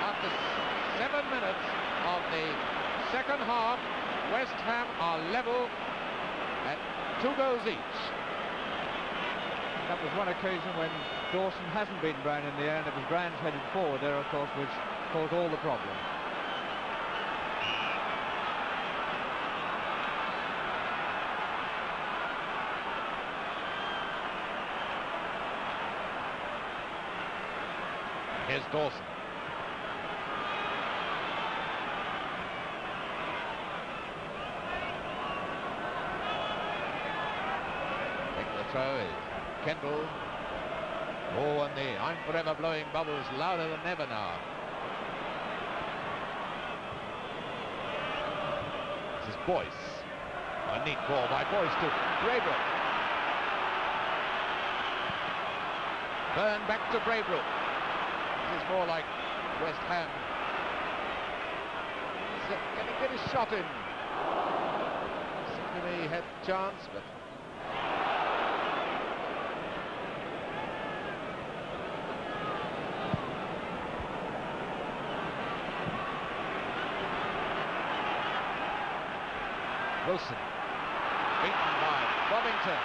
after 7 minutes of the second half. West Ham are level at 2 goals each. That was one occasion when Dawson hasn't beaten Brown in the air, and it was Brown's headed forward there, of course, which caused all the problems. Here's Dawson. Take the throw is Kendall. Oh, and the I'm forever blowing bubbles louder than ever now. This is Boyce. A neat ball by Boyce to Braybrook. Byrne back to Braybrook. This is more like West Ham. Can he get his shot in? Seemed to me he had a chance, but Wilson, beaten by Bovington.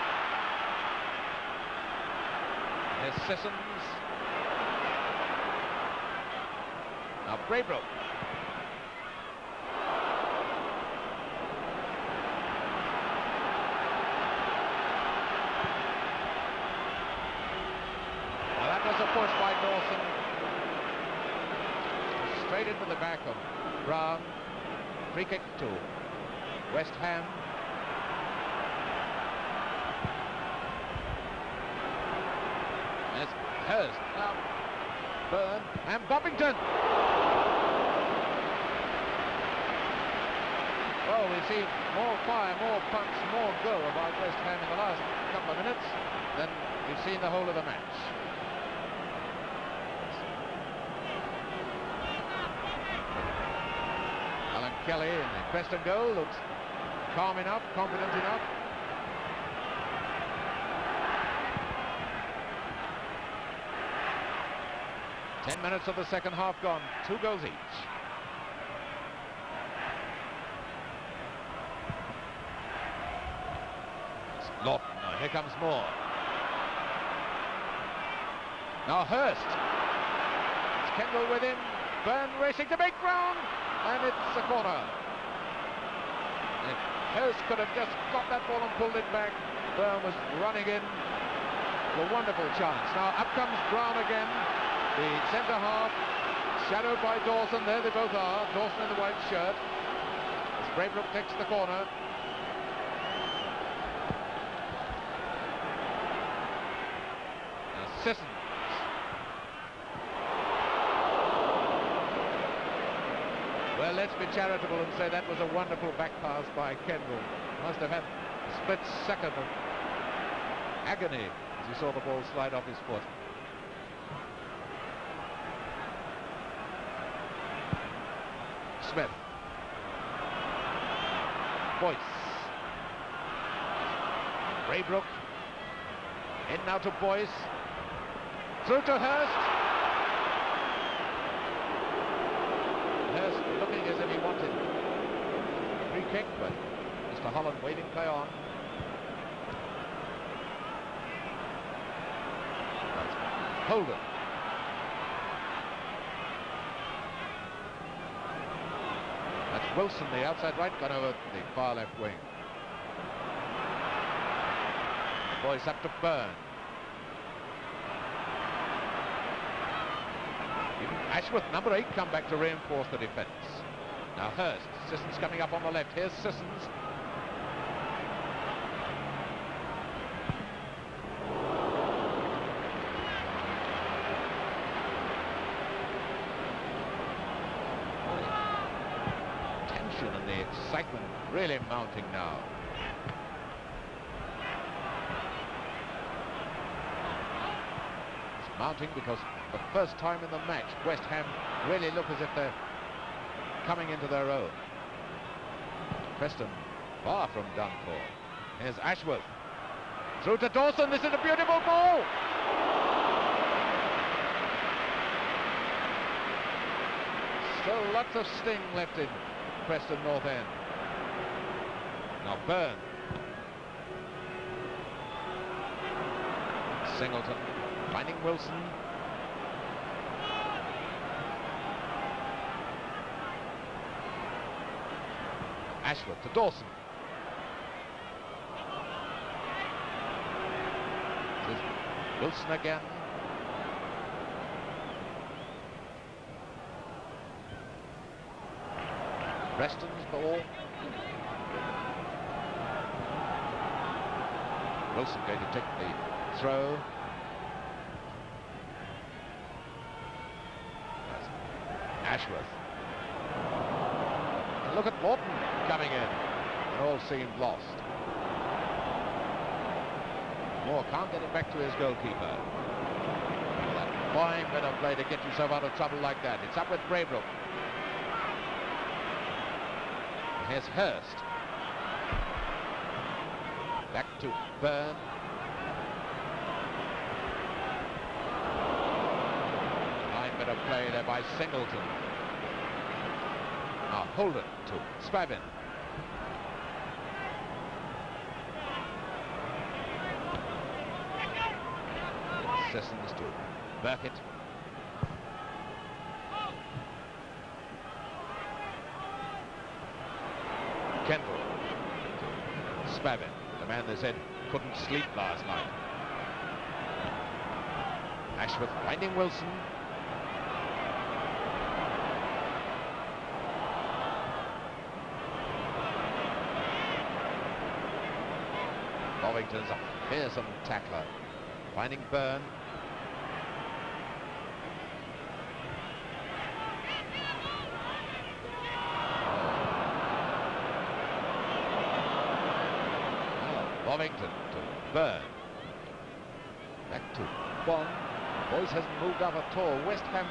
There's Sissons. Now Braybrook. Now that was a push by Dawson. Straight into the back of Brown. Free kick to West Ham. There's Hurst. Now Byrne and Bovington. Well, we've seen more fire, more punch, more go about West Ham in the last couple of minutes than we've seen the whole of the match. Alan Kelly in the Preston goal looks calm enough, confident enough. Ten minutes of the second half gone, 2 goals each. It's Lawton. Now here comes Moore. Now Hurst. It's Kendall with him. Byrne racing to make ground, and it's a corner. If Hurst could have just got that ball and pulled it back, Byrne was running in. A wonderful chance. Now up comes Brown again. The centre half, shadowed by Dawson. There they both are. Dawson in the white shirt. As Braybrook takes the corner. Now Sissons. Well, let's be charitable and say that was a wonderful back pass by Kendall. Must have had a split second of agony as he saw the ball slide off his foot. Smith. Boyce. Braybrook. In now to Boyce. Through to Hurst. Hurst looking as if he wanted free kick, but Mr. Holland waving play on. Holden. That's Wilson, the outside right, gone over the far left wing. Boyce up to Byrne. Even Ashworth, number 8, come back to reinforce the defence. Now Hurst, Sissons coming up on the left. Here's Sissons. And the excitement really mounting now. It's mounting because for the first time in the match, West Ham really look as if they're coming into their own. Preston far from done for. Here's Ashworth. Through to Dawson. This is a beautiful ball. Still lots of sting left in Preston North End. Now Byrne. Singleton finding Wilson. Ashworth to Dawson. This is Wilson again. Preston's ball. Wilson going to take the throw. That's Ashworth. And look at Lawton coming in. It all seemed lost. Moore can't get it back to his goalkeeper. That fine bit of play to get yourself out of trouble like that. It's up with Braybrook. Here's Hurst. Back to Byrne. Fine bit of play there by Singleton. Now Holden to Spavin. Sissons to Burkett. Kendall to Spavin, the man they said couldn't sleep last night. Ashworth finding Wilson. Bovington's a fearsome tackler. Finding Byrne. Bovington to Byrne. Back to Bond. Boyce hasn't moved up at all. West Ham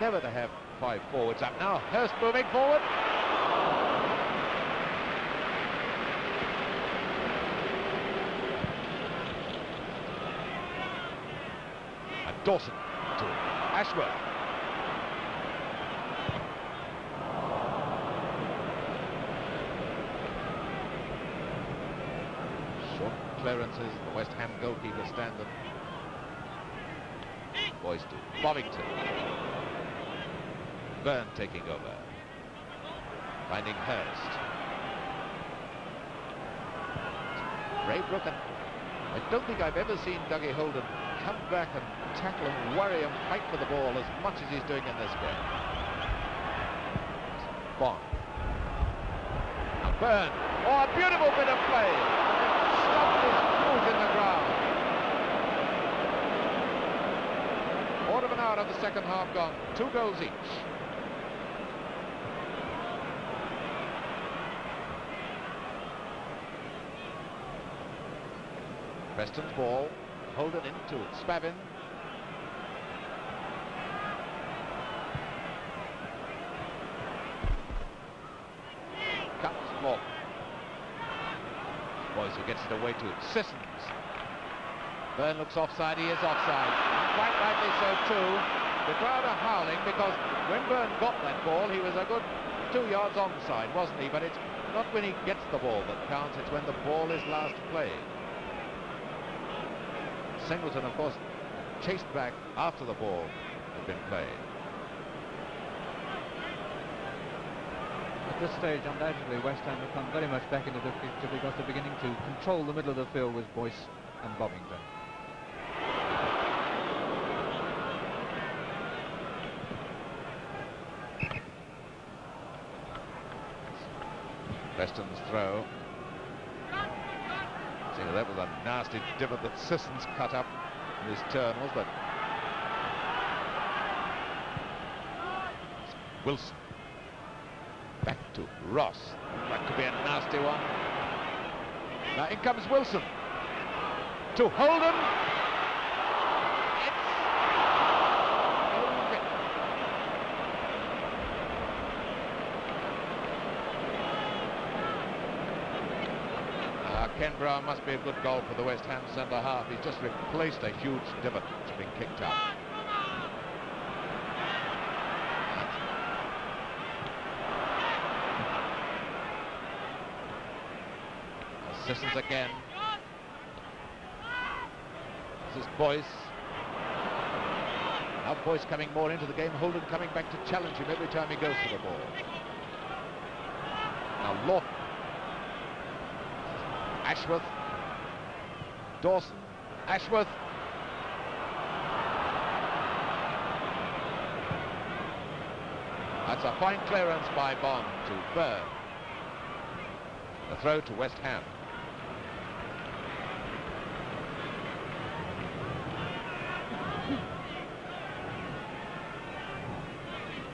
never to have 5 forwards up. Now Hurst moving forward. And Dawson to Ashworth. Clearances, the West Ham goalkeeper standing. Boyce to Bovington. Byrne taking over. Finding Hurst. Braybrook, and I don't think I've ever seen Dougie Holden come back and tackle and worry and fight for the ball as much as he's doing in this game. Bond. Now Byrne. Oh, a beautiful bit of play. Stopped his foot in the ground. Quarter of an hour of the second half gone. 2 goals each. Preston's ball. Holden into Spavin. Comes Moore. Boyce who gets it away to Sissons. Byrne looks offside. He is offside. Quite rightly so too. The crowd are howling because when Byrne got that ball, he was a good 2 yards onside, wasn't he? But it's not when he gets the ball that counts. It's when the ball is last played. Singleton, of course, chased back after the ball had been played. At this stage, undoubtedly, West Ham have come very much back into the picture because they're beginning to control the middle of the field with Boyce and Bovington. Preston's throw. See, that was a nasty divot that Sissons cut up in his turnals, but Wilson. Back to Ross. That could be a nasty one. Now in comes Wilson. To Holden. Ken Brown must be a good goal for the West Ham centre half. He's just replaced a huge divot that's been kicked up. Sissons again. This is Boyce. Now Boyce coming more into the game. Holden coming back to challenge him every time he goes for the ball. Now Lawton. Ashworth. Dawson. Ashworth. That's a fine clearance by Bond to Byrne. The throw to West Ham.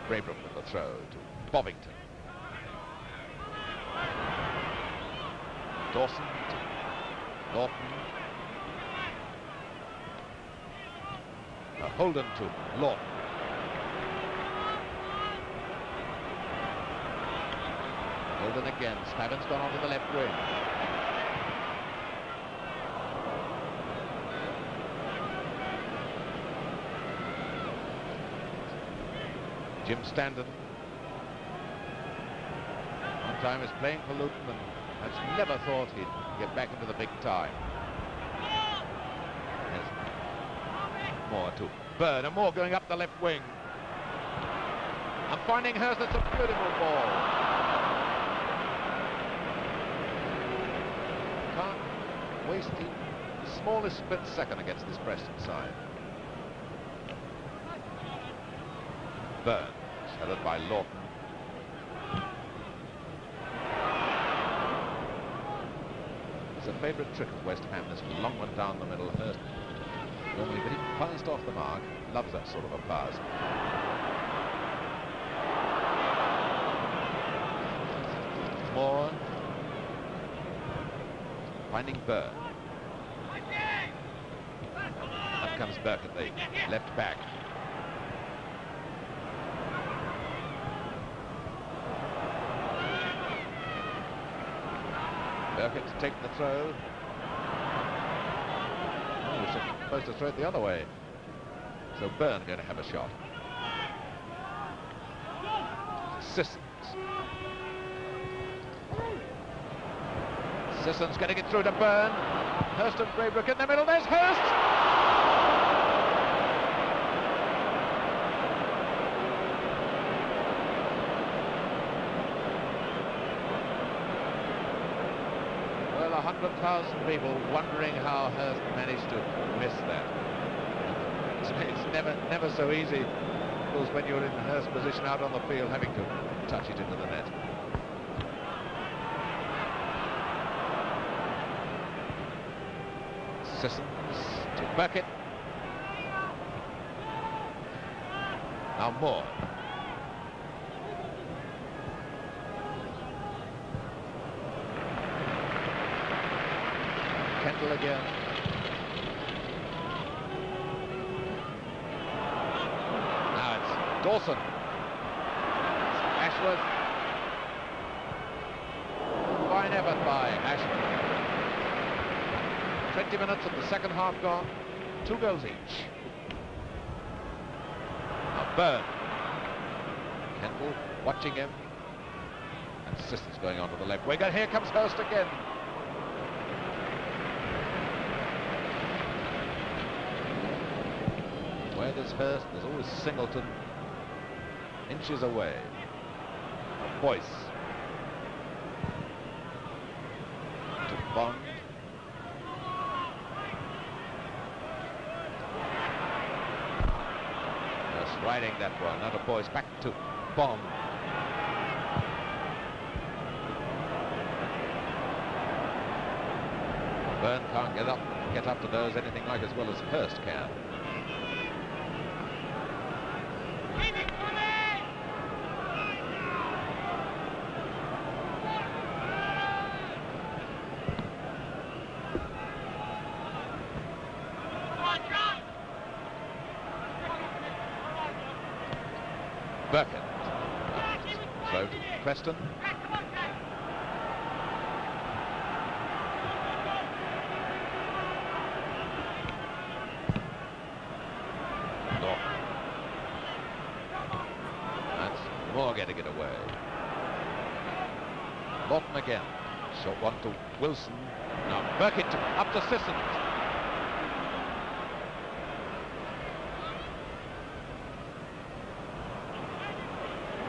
Braybrook with the throw to Bovington. Dawson to Norton. Holden to Lawton. Holden again. Spavin's gone onto the left wing. Jim Standen. One time is playing for Luton and has never thought he'd get back into the big time. There's Moore to Byrne, and Moore going up the left wing. And finding Hurst, it's a beautiful ball. Can't waste the smallest split second against this Preston side. Byrne, headed by Lawton. It's a favourite trick of West Ham, this long one down the middle. Hurst normally pretty fast off the mark, loves that sort of a pass. Moore finding Byrne. Up comes Burke at the left back. Burke to take the throw. Oh, we're supposed to throw it the other way. So Byrne going to have a shot. Sissons. Sissons getting it through to Byrne. Hurst and Braybrook in the middle. There's Hurst! Well, 100,000 people wondering how Hurst managed to miss that. It's never so easy, of course, when you're in Hurst's position out on the field, having to touch it into the net. Sissons to Burkett. Now Moore. Kendall again. Now it's Dawson. Ashworth. Fine effort by Ashworth. 20 minutes of the second half gone. 2 goals each. Now Byrne. Kendall watching him. And Sissons going on to the left wing. And here comes Hurst again. Where there's Hurst, there's always Singleton. Inches away. Boyce. To Bond. Riding that one, now to Boyce, back to Bond. Byrne can't get up to those anything like as well as Hurst can. Burkett. So to Preston. Norton. That's Moore getting it away. Norton again. Short one to Wilson. Now Burkett up to Sissons.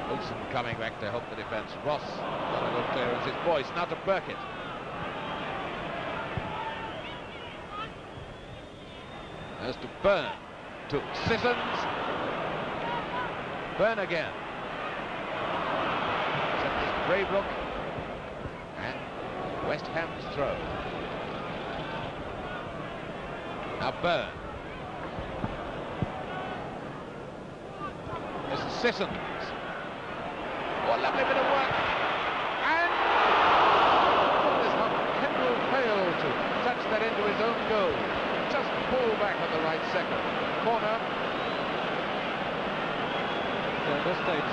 Wilson coming back to help the defence. Ross got a good clearance. It's Boyce now to Burkett. There's to Byrne. To Sissons. Byrne again. Braybrook, and West Ham's throw. Now Byrne. This is Sissons. Oh, a lovely bit of work. And goodness, how Kendall failed to touch that into his own goal. Just pull back at the right second. Corner. So at this stage,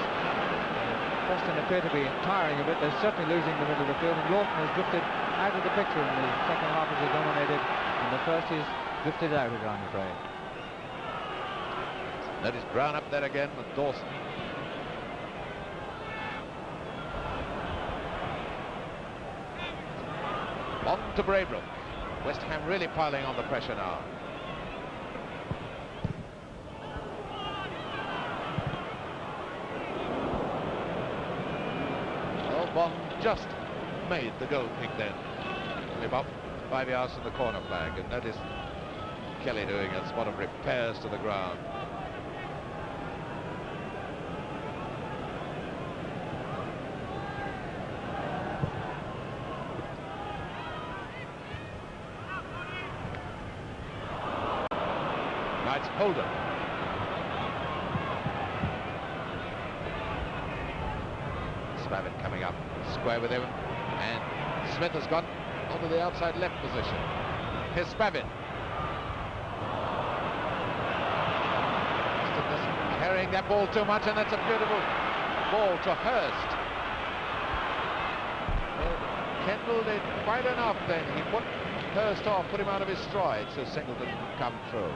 Preston appear to be tiring a bit. They're certainly losing the middle of the field, and Lawton has drifted out of the picture in the second half as he dominated. In the first, he's drifted out of it, I'm afraid. Notice Brown up there again with Dawson. On to Braybrook. West Ham really piling on the pressure now. Well, Bond just made the goal kick then. Only about 5 yards from the corner flag. And notice Kelly doing a spot of repairs to the ground. It's Holden. Spavin coming up, square with him, and Smith has gone onto the outside left position. Here's Spavin. Carrying that ball too much, and that's a beautiful ball to Hurst. Well, Kendall did quite enough then. He put Hurst off, put him out of his stride, so Singleton can come through.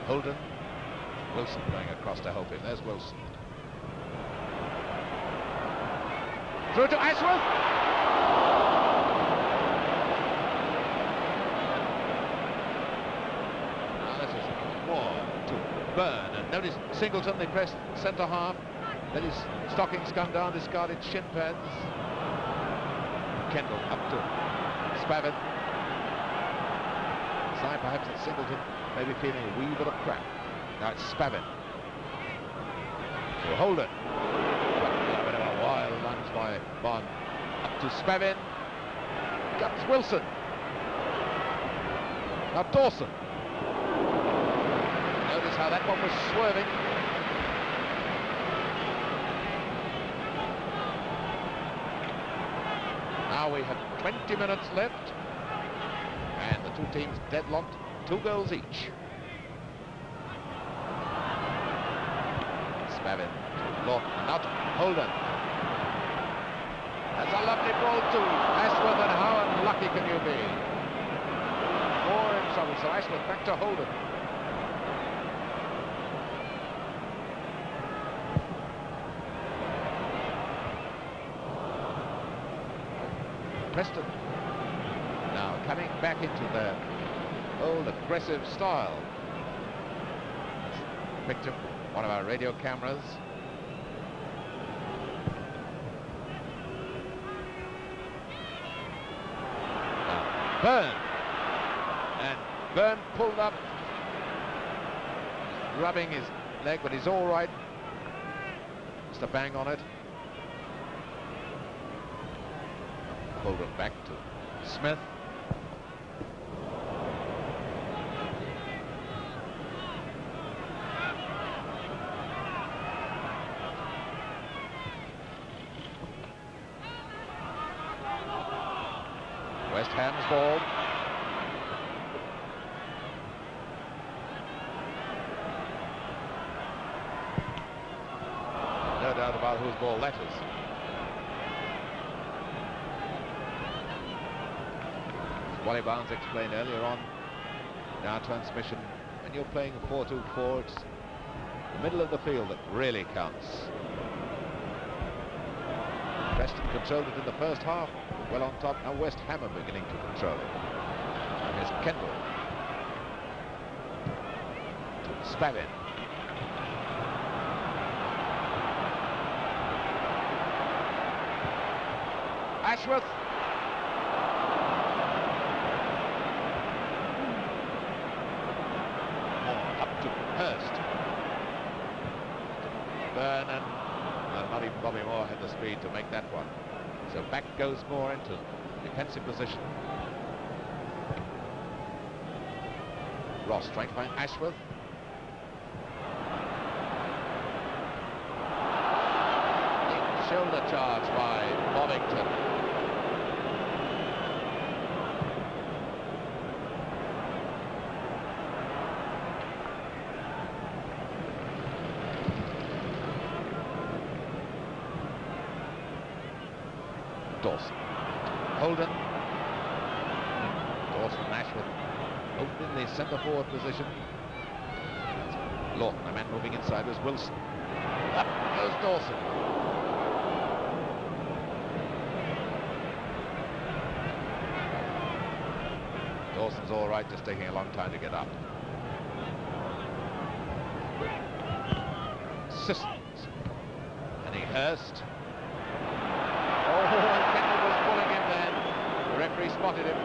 Holden, Wilson going across to help him. There's Wilson. Through to Ashworth. Now this is more to Byrne. And notice Singleton, they pressed centre half. Then his stockings come down, discarded shin pads. Kendall up to Spavin. Side perhaps that Singleton maybe feeling a wee bit of cramp. Now it's Spavin. To Holden. A bit of a wild lunge by Bond. Up to Spavin. Comes Wilson. Now Dawson. Notice how that one was swerving. Now we have 20 minutes left. And the two teams deadlocked, 2 goals each. Spavin, Lawton, not Holden. That's a lovely ball to Ashworth, and how unlucky can you be? More in trouble, so Ashworth back to Holden. Preston now coming back into their old aggressive style. Picture one of our radio cameras. Now, Byrne. And Byrne pulled up, rubbing his leg, but he's all right. Just a bang on it. Holden back to Smith. West Ham's ball. No doubt about whose ball that is. Wally Barnes explained earlier on in our transmission, when you're playing a 4-2-4, it's the middle of the field that really counts. Preston controlled it in the first half, well on top. Now West Ham are beginning to control it. And here's Kendall. Spavin. Ashworth. Byrne and not even Bobby Moore had the speed to make that one. So back goes Moore into defensive position. Ross trying to find Ashworth. Big shoulder charge by Bovington. Dawson. Holden. Dawson and Ashworth open in the centre forward position. Lawton, the man moving inside was Wilson. Up goes Dawson. Dawson's all right, just taking a long time to get up. Sissons. Henning Hurst. Kendall was pulling him then. The referee spotted him.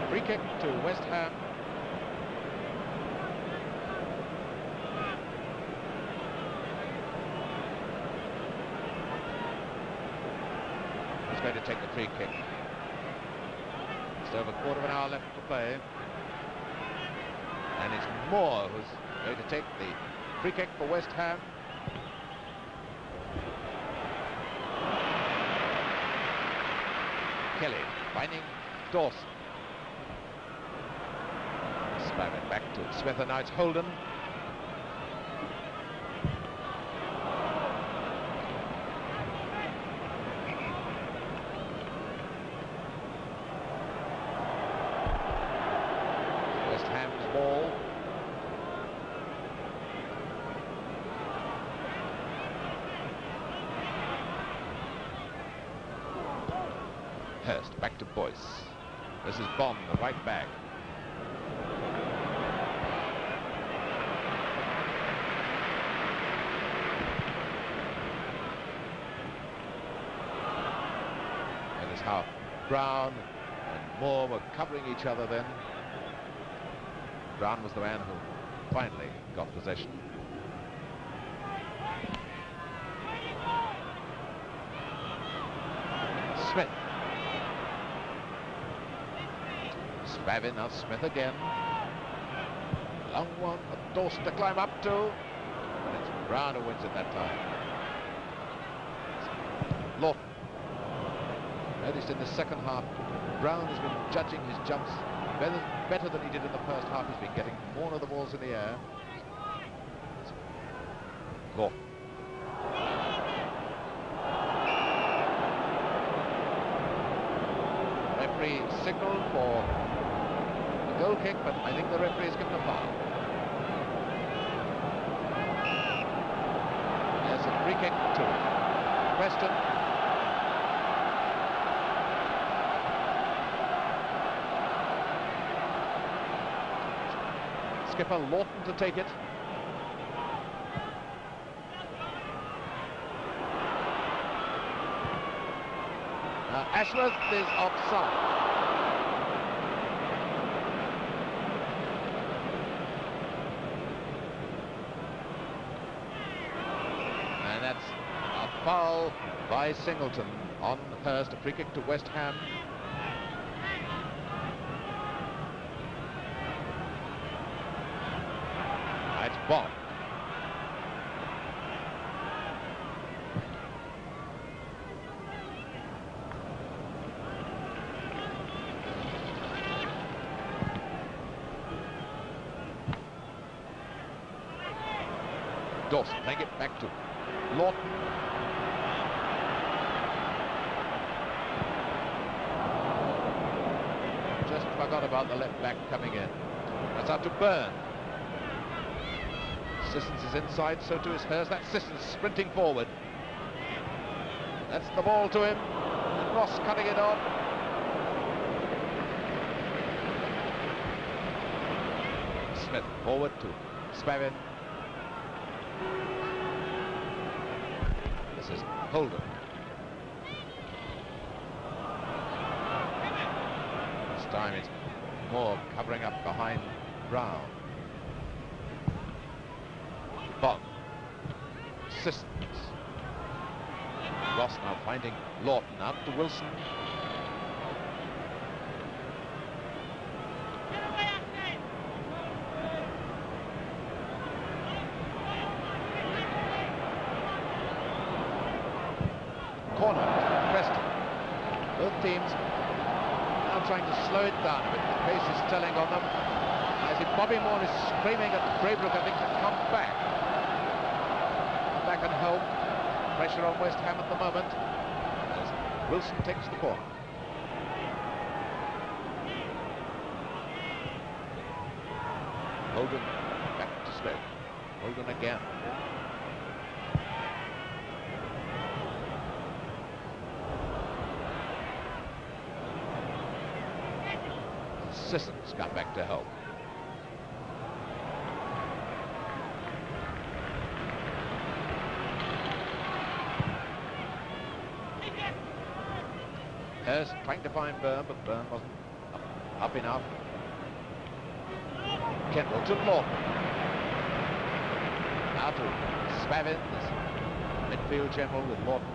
Free kick to West Ham. He's going to take the free kick. Just over a quarter of an hour left to play. And it's Moore who's going to take the free kick for West Ham. Kelly finding Dawson. Spam it back to Smith, and now it's Holden. West Ham's ball. Hurst back to Boyce. This is Bond, the right back. And it's how Brown and Moore were covering each other then. Brown was the man who finally got possession. Smith. Spavin, now Smith again. Long one for Dawson to climb up to. And it's Brown who wins it that time. Lawton. Noticed in the second half, Brown has been judging his jumps better than he did in the first half. He's been getting more of the balls in the air. Lawton. Referee signalled for a goal kick, but I think the referee has given a foul. There's a free kick to Preston. Skipper Lawton to take it. Ashworth is offside. And that's a foul by Singleton on Hurst, a free kick to West Ham. That's Bond. Dawson playing it back to Lawton. Just forgot about the left back coming in. That's out to Byrne. Sissons is inside, so too is Hurst. That's Sissons sprinting forward. That's the ball to him. And Ross cutting it on. Smith forward to Spavin. This is Holden. This time it's Moore covering up behind Brown. Bond. Sissons. Ross now finding Lawton out to Wilson. Corner, Preston. Both teams now trying to slow it down a bit. The pace is telling on them. I see Bobby Moore is screaming at Braybrook, I think, to come back. Back and help. Pressure on West Ham at the moment as Wilson takes the corner. Holden back to Stoke. Holden again. Sissons got back to help. Hurst trying to find Byrne, but Byrne wasn't up enough. Kendall to Lawton. Now to Spavin, this midfield general with Lawton.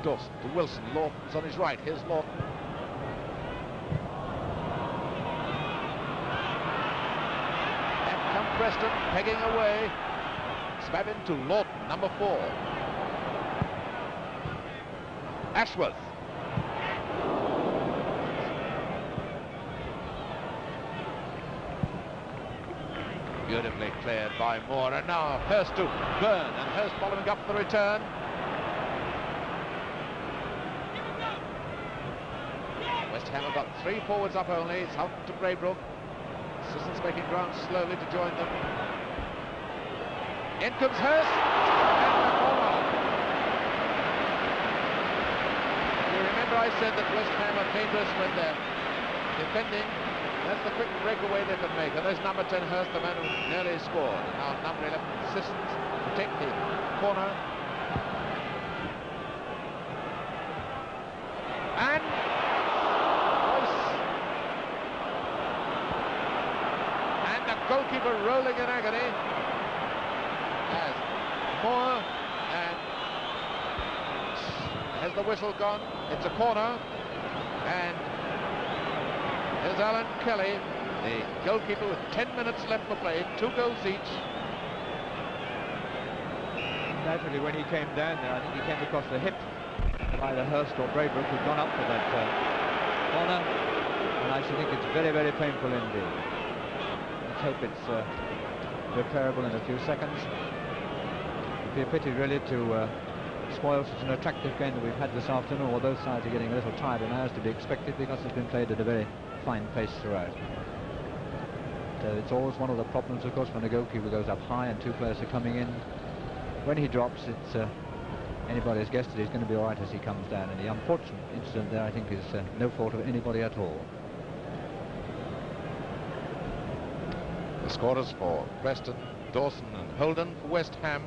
Dawson to Wilson. Lawton's on his right. Here's Lawton. And come Preston, pegging away. Spavin to Lawton, number 4. Ashworth. Beautifully cleared by Moore, and now Hurst to Byrne, and Hurst following up the return. West Ham have got 3 forwards up only. It's out to Braybrook. Sissons making ground slowly to join them. In comes Hurst, and the corner. You remember I said that West Ham are dangerous when they're defending. That's the quick breakaway they can make. And there's number 10 Hurst, the man who nearly scored. And now number 11 Sissons to take the corner. And the goalkeeper rolling in agony as Moore, and has the whistle gone? It's a corner, and here's Alan Kelly, the goalkeeper, with 10 minutes left for play, 2 goals each. Naturally, when he came down there, I think he came across the hip of either Hurst or Braybrook, who'd gone up for that corner, and I should think it's very, very painful indeed. Let's hope it's repairable in a few seconds. It'd be a pity, really, to spoil such an attractive game that we've had this afternoon. Although both sides are getting a little tired, and as to be expected, because it's been played at a very fine pace throughout. So it's always one of the problems, of course, when a goalkeeper goes up high and 2 players are coming in. When he drops, it's anybody's guess that he's going to be all right as he comes down. And the unfortunate incident there, I think, is no fault of anybody at all. The scorers for Preston, Dawson and Holden. For West Ham,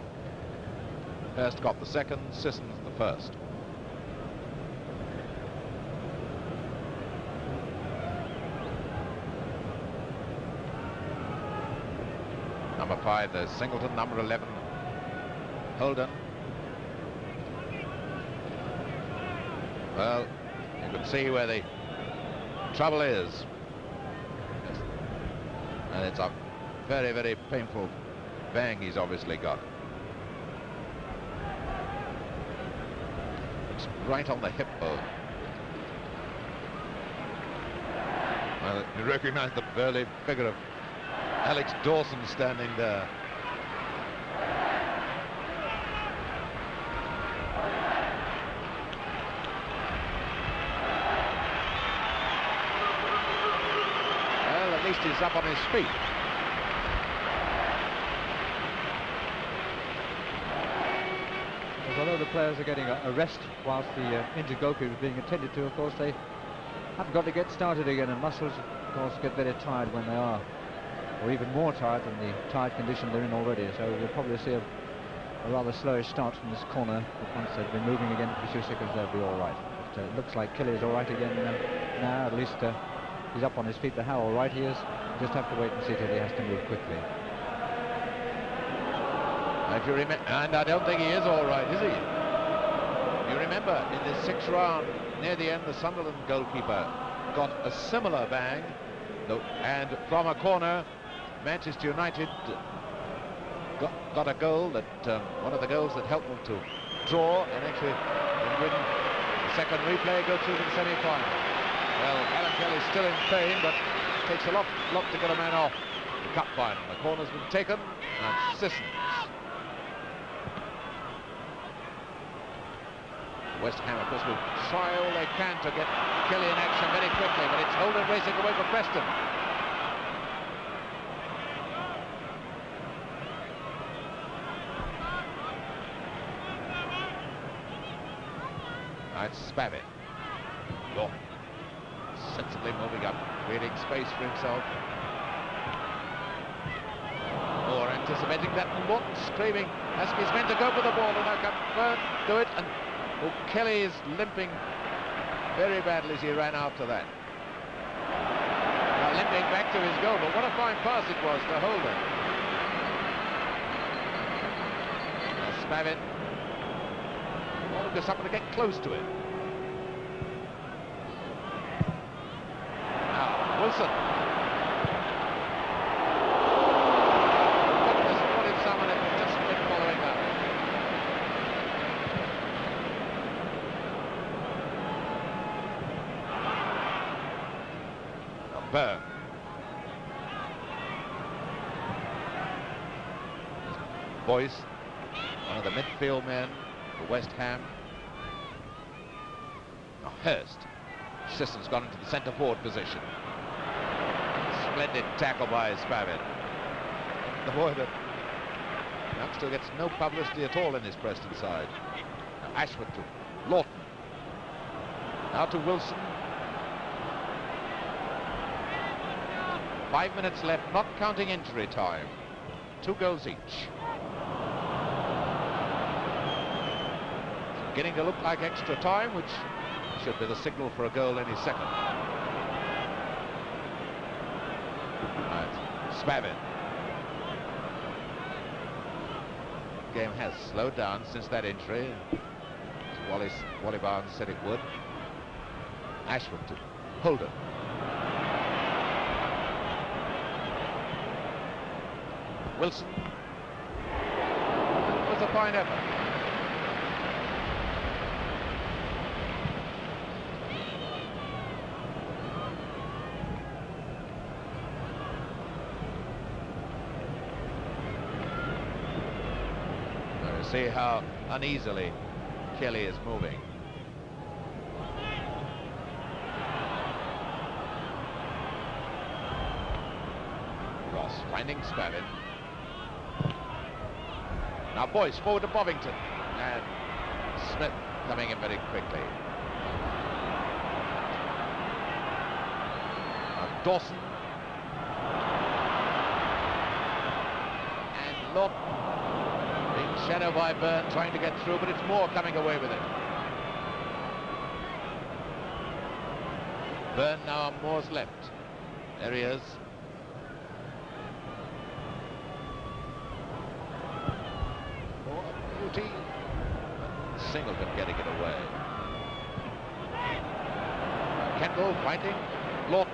Hurst got the second, Sissons the first. Number 5, there's Singleton. Number 11, Holden. Well, you can see where the trouble is. And it's a very, very painful bang he's obviously got. It's right on the hip bone. Well, you recognize the burly figure of Alex Dawson standing there. Well, at least he's up on his feet. Although the players are getting a rest whilst the injured goalkeeper is being attended to, of course, they haven't got to get started again, and muscles, of course, get very tired when they are, or even more tired than the tired condition they're in already. So we'll probably see a rather slowish start from this corner, but once they've been moving again for a few seconds, they'll be all right. But it looks like Kelly is all right again now. At least he's up on his feet, but how all right he is, just have to wait and see till he has to move quickly. If you remember, and I don't think he is all right, is he? You remember in the 6th round, near the end, the Sunderland goalkeeper got a similar bang, and from a corner, Manchester United got a goal that one of the goals that helped them to draw and actually win the second replay, go through to the semi-final. Well, Alan Kelly's still in pain, but it takes a lot to get a man off the cup final. The corner's been taken, and Sissons. West Ham, of course, will try all they can to get Kelly in action very quickly, but it's Holden racing away for Preston. It's Spavin. Lawton sensibly moving up, creating space for himself. Or anticipating that, Lawton screaming, asking his men to go for the ball, and now can Byrne do it, and Kelly is limping very badly as he ran after that. Now limping back to his goal, but what a fine pass it was to Holden. Now Spavin wanted to something to get close to it. Now Wilson. Goodness, what if someone had just been following that? Now Byrne. Boyce, one of the midfield men for West Ham. Now Hurst. Sisson's gone into the centre forward position. Splendid tackle by Spavin. The boy that youngster gets no publicity at all in his Preston side. Now Ashford to Lawton. Now to Wilson. 5 minutes left, not counting injury time. 2 goals each. It's beginning to look like extra time, which should be the signal for a goal any second. Right, Spavin. The game has slowed down since that injury, as Wally Barnes said it would. Ashford to Holden. Wilson. It was a fine effort. See how uneasily Kelly is moving. Ross finding Spavin. Now Boyce forward to Bovington, and Smith coming in very quickly. Now Dawson and Lawton. Shadow by Byrne trying to get through, but it's Moore coming away with it. Byrne now on Moore's left. There he is. Moore, beauty. Singleton getting it away. Kendall fighting. Lawton.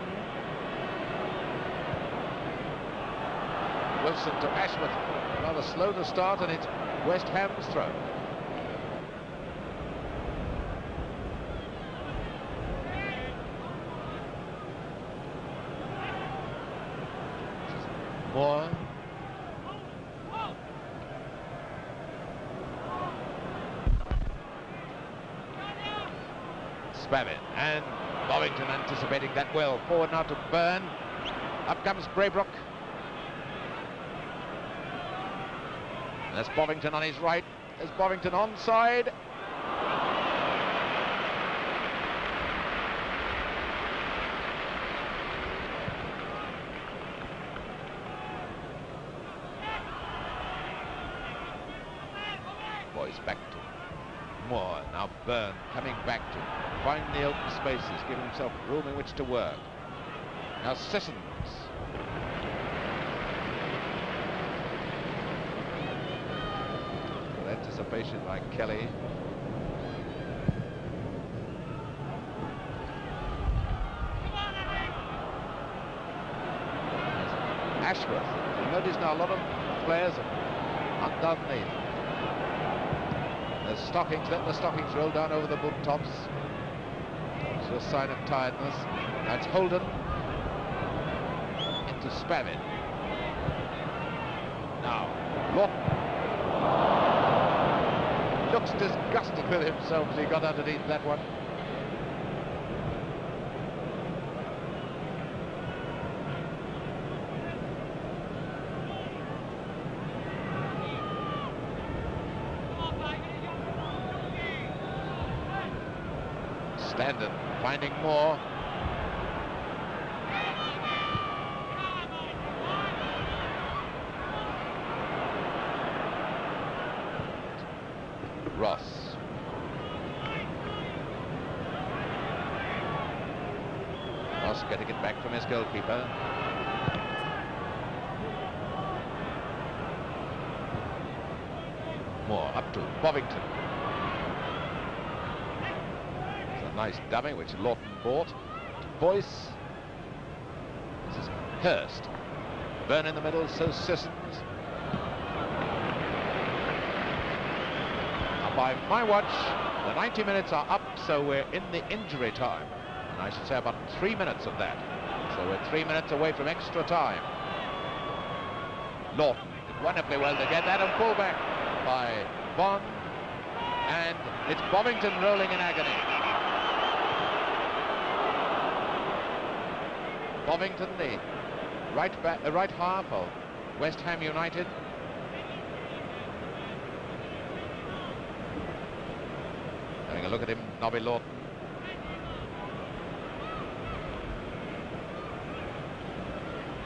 Wilson to Ashford. Rather slow to start, and it's West Ham's throw. Moore. Spavin, and Bovington anticipating that well. Forward now to Byrne. Up comes Braybrook. There's Bovington on his right. There's Bovington onside. Boys back to Moore. Now Byrne coming back to find the open spaces, giving himself room in which to work. Now Sissons. patient like Kelly. Ashworth. You notice now a lot of players are underneath. The stockings, let the stockings roll down over the boot tops. It's a sign of tiredness. That's Holden into Spavin. Now, Lawton looks disgusted with himself as he got underneath that one. Standen finding more. Ross. Ross getting it back from his goalkeeper. Moore up to Bovington. Nice dummy which Lawton bought. Boyce. This is Hurst. Burn in the middle, so Sissons. Now by my watch, the 90 minutes are up, so we're in the injury time. And I should say about 3 minutes of that. So we're 3 minutes away from extra time. Lawton did wonderfully well to get that and pull back by Bond. And it's Bovington rolling in agony. Bovington, the right half of West Ham United. Having a look at him, Nobby Lawton.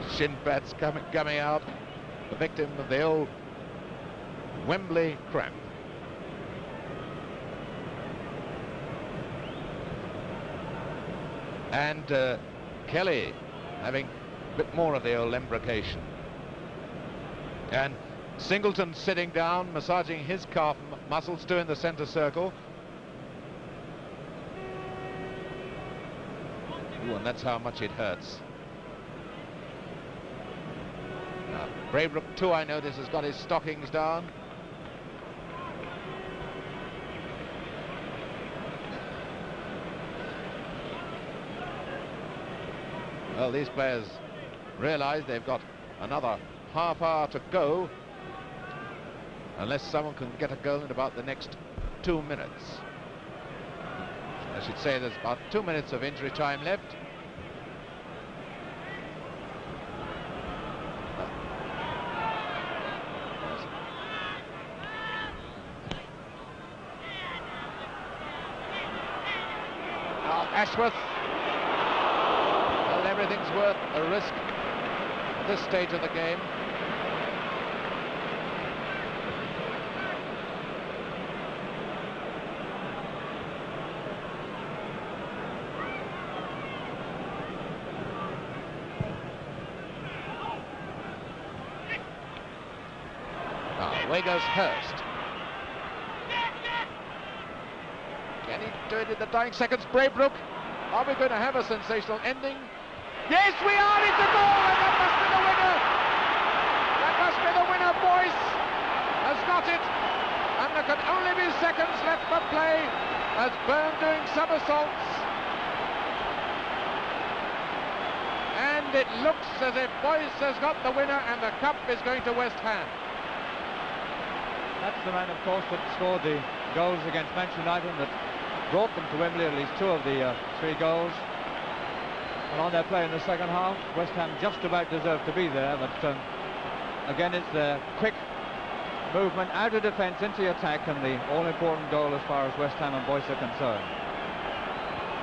Shin pads coming out, the victim of the old Wembley cramp. And Kelly having a bit more of the old embrocation. And Singleton sitting down, massaging his calf muscles too in the centre circle. Ooh, and that's how much it hurts. Now, Braybrook too, I notice, has got his stockings down. Well, these players realise they've got another half hour to go, unless someone can get a goal in about the next 2 minutes. I should say there's about 2 minutes of injury time left. Now Ashworth. Everything's worth a risk at this stage of the game. Now, away goes Hurst. Can he do it in the dying seconds? Braybrook. Are we going to have a sensational ending? Yes, we are! It's a goal, and that must be the winner! That must be the winner. Boyce has got it, and there can only be seconds left for play as Byrne doing somersaults. And it looks as if Boyce has got the winner, and the cup is going to West Ham. That's the man, of course, that scored the goals against Manchester United, that brought them to Wembley, at least 2 of the 3 goals. And on their play in the second half, West Ham just about deserved to be there, but again it's the quick movement out of defence into the attack, and the all-important goal as far as West Ham and Boyce are concerned.